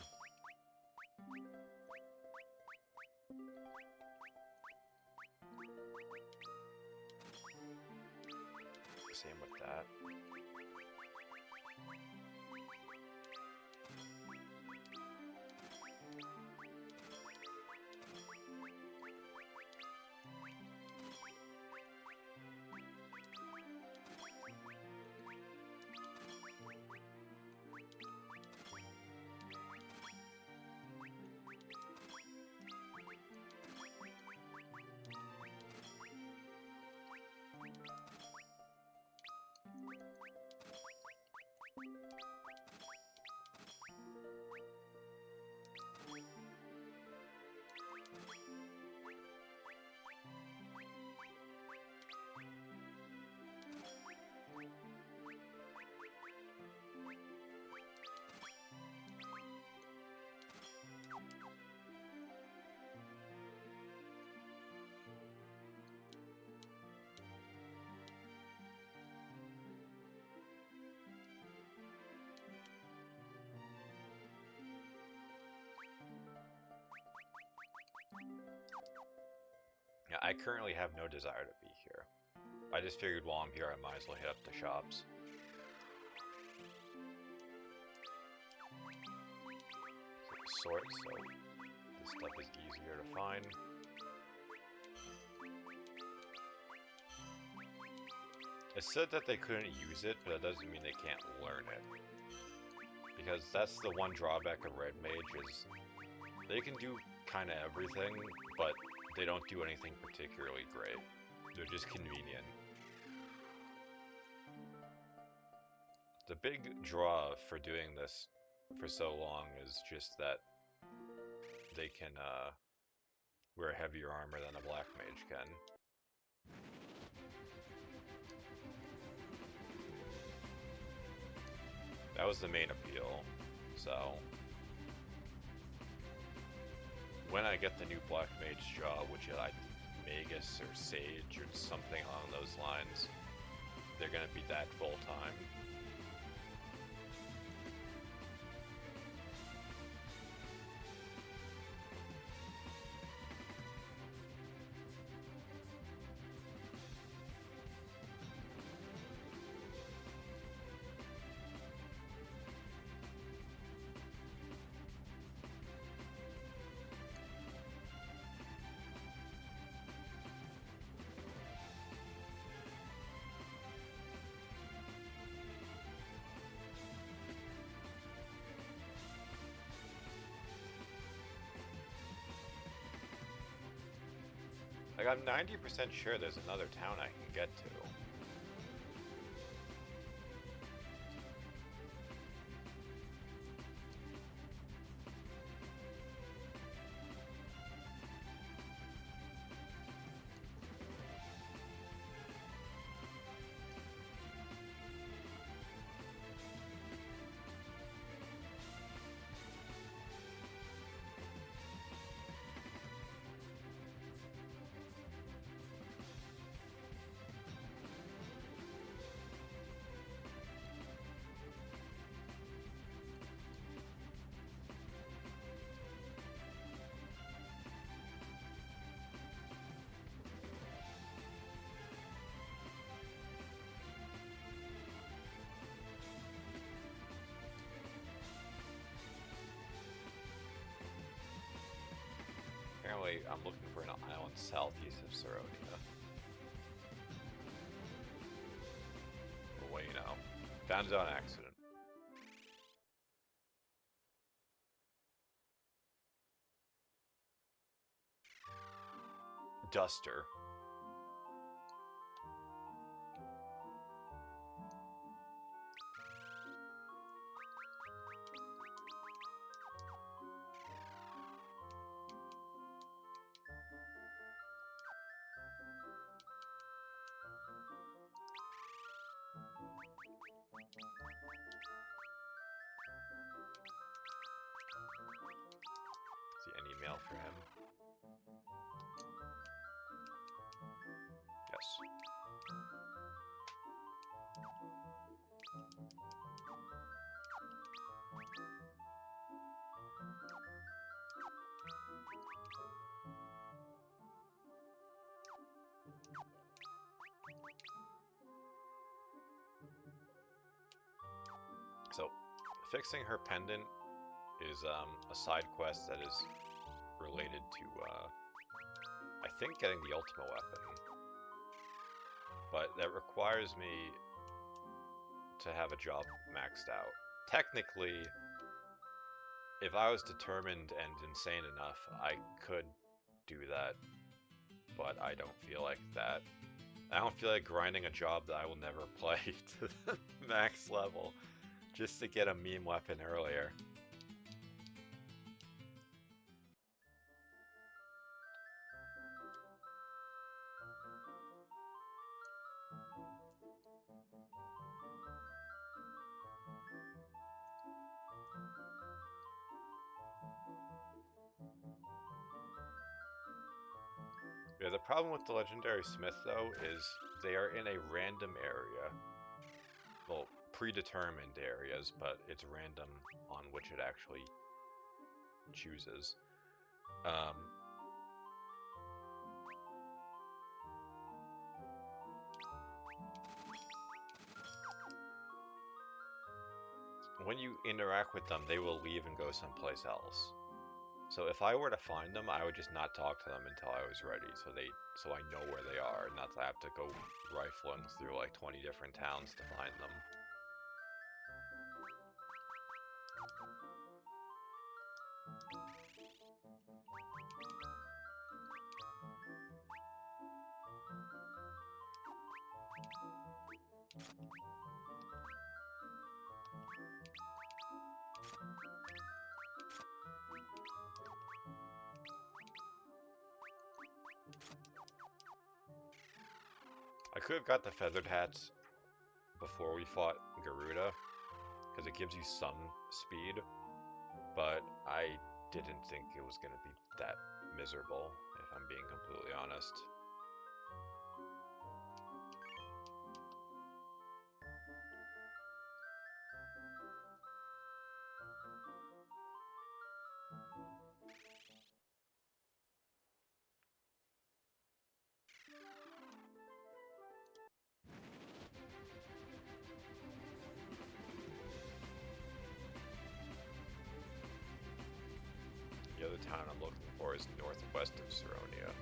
Same with that. Yeah, I currently have no desire to be here. I just figured while I'm here, I might as well hit up the shops. Sort, so this stuff is easier to find. It said that they couldn't use it, but that doesn't mean they can't learn it. Because that's the one drawback of Red Mage is they can do kind of everything, but they don't do anything particularly great. They're just convenient. The big draw for doing this for so long is just that they can wear heavier armor than a black mage can. That was the main appeal, so when I get the new black mage job, which is like Magus or Sage or something along those lines, they're gonna be that full time. Like, I'm 90% sure there's another town I can get to. Apparently, I'm looking for an island southeast of Saronia. Found it on accident. Duster. See any mail for him? Yes. So, fixing her pendant is a side quest that is related to, I think, getting the ultimate weapon. But that requires me to have a job maxed out. Technically, if I was determined and insane enough, I could do that, but I don't feel like that. I don't feel like grinding a job that I will never play to the max level just to get a meme weapon earlier. Yeah, the problem with the Legendary Smith, though, is they are in a random area. Well, predetermined areas, but it's random on which it actually chooses. When you interact with them, they will leave and go someplace else. So if I were to find them, I would just not talk to them until I was ready, so I know where they are, and not to have to go rifling through like 20 different towns to find them. I could have got the feathered hats before we fought Garuda, because it gives you some speed, but I didn't think it was going to be that miserable, if I'm being completely honest. The other town I'm looking for is northwest of Saronia.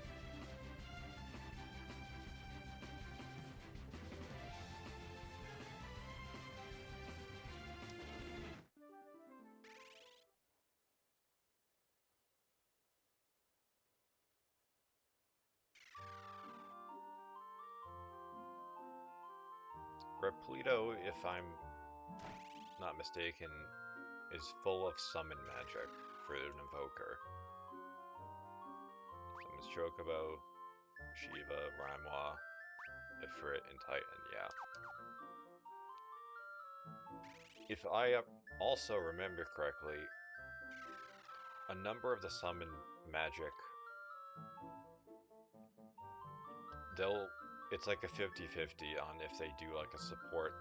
Repleto, if I'm not mistaken, is full of summon magic for an invoker. Summons Chocobo, Shiva, Rhymois, Ifrit, and Titan, yeah. If I also remember correctly, a number of the summon magic, it's like a 50-50 on if they do like a support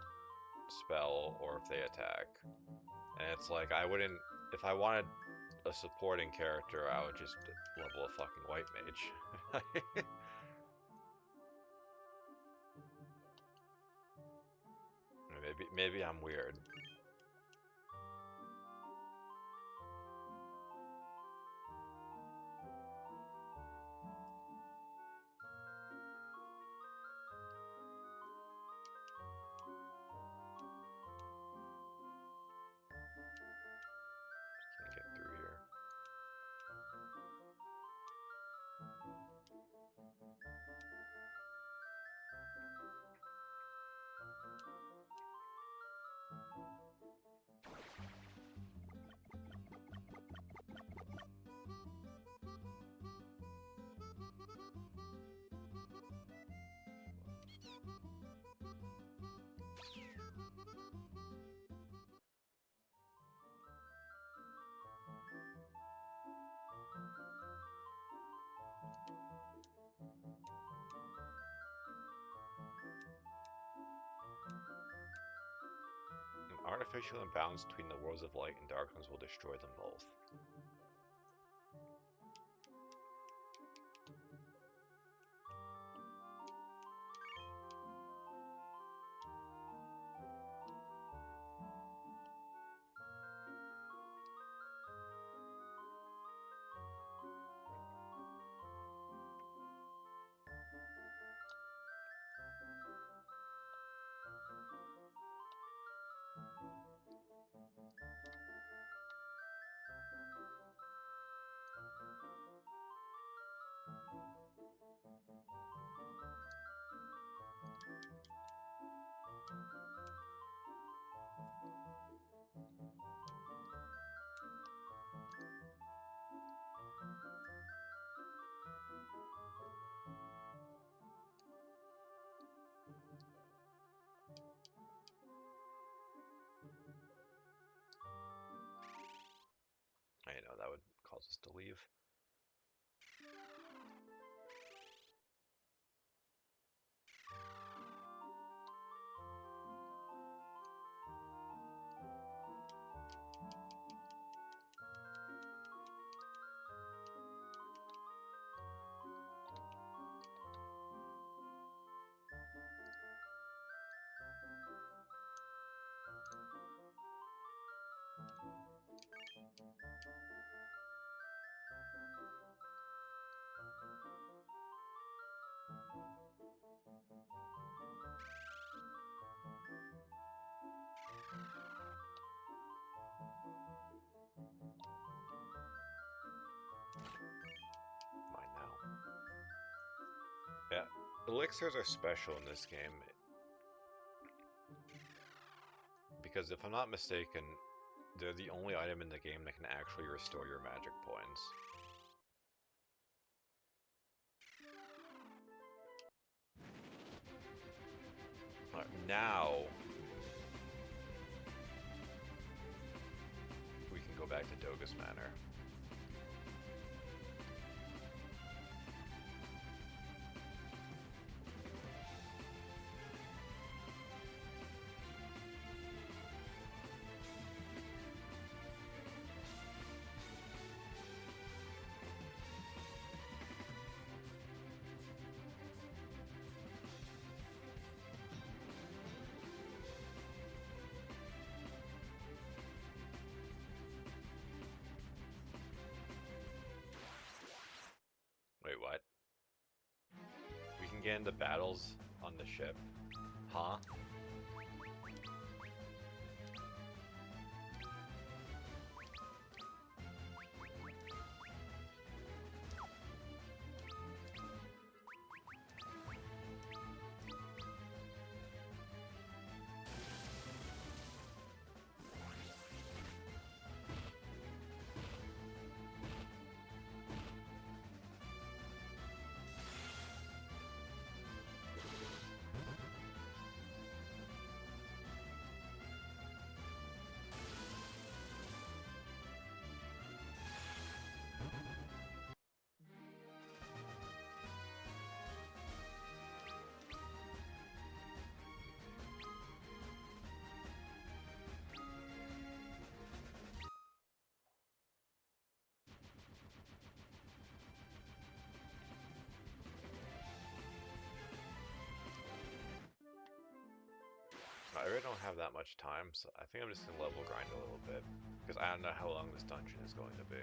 spell or if they attack. And it's like, if I wanted a supporting character, I would just level a fucking white mage. Maybe I'm weird. artificial imbalance between the worlds of light and darkness will destroy them both. I know that would cause us to leave. Mine now. Yeah, elixirs are special in this game because if I'm not mistaken, they're the only item in the game that can actually restore your magic points. Now we can go back to Dogus Manor. Wait, what? We can get into battles on the ship? Huh? I really don't have that much time, so I think I'm just gonna level grind a little bit, because I don't know how long this dungeon is going to be.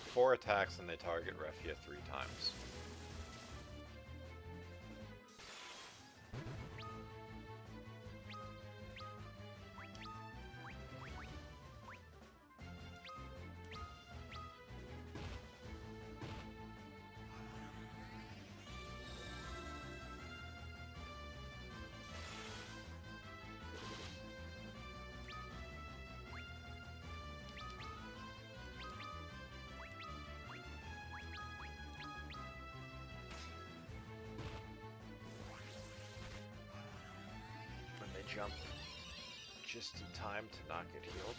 4 attacks and they target Refia 3 times. Jump just in time to not get healed.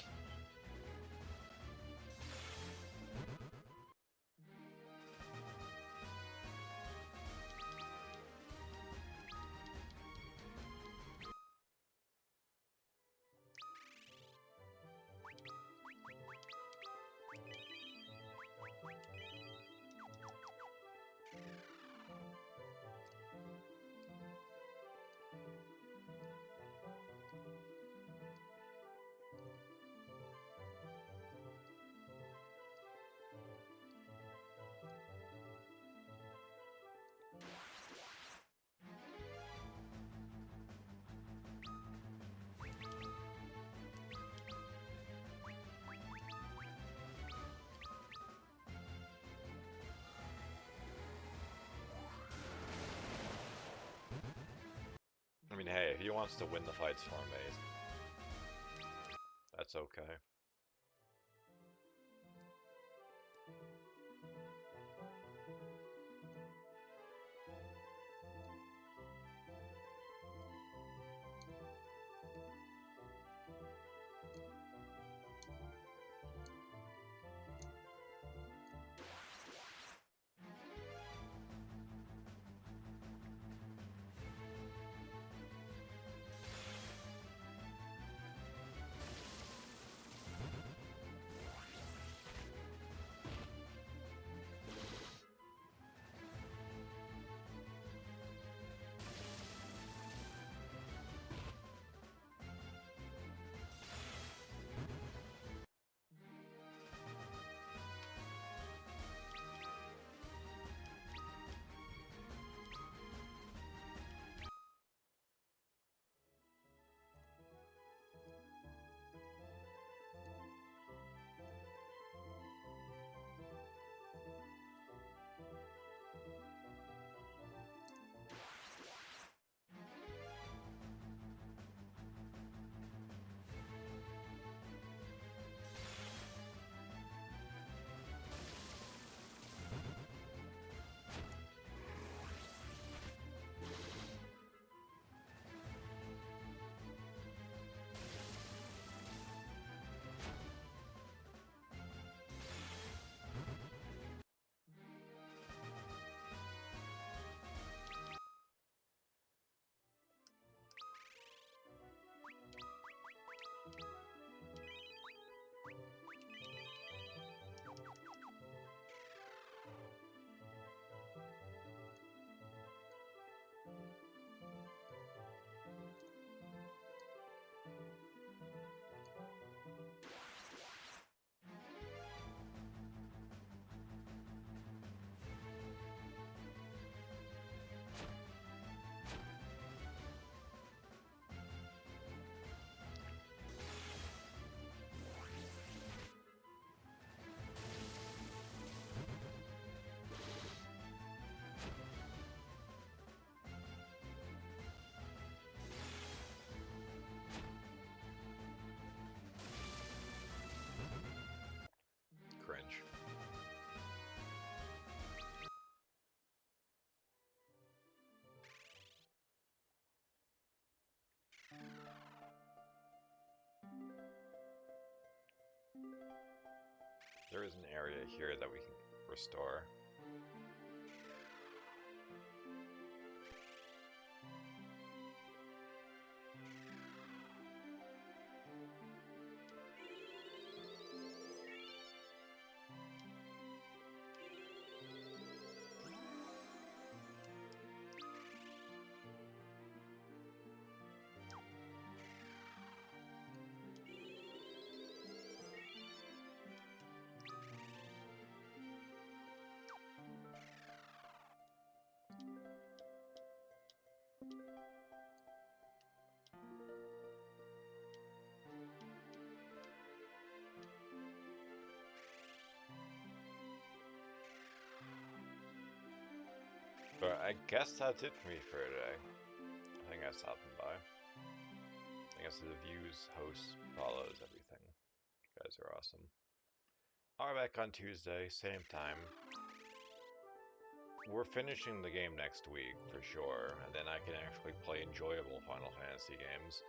I mean, hey, if he wants to win the fights for me, that's okay. Cringe. There is an area here that we can restore. But I guess that's it for me for today. I think I stopped by. I guess the views, hosts, follows, everything. You guys are awesome. I'll be back on Tuesday, same time. We're finishing the game next week for sure, and then I can actually play enjoyable Final Fantasy games.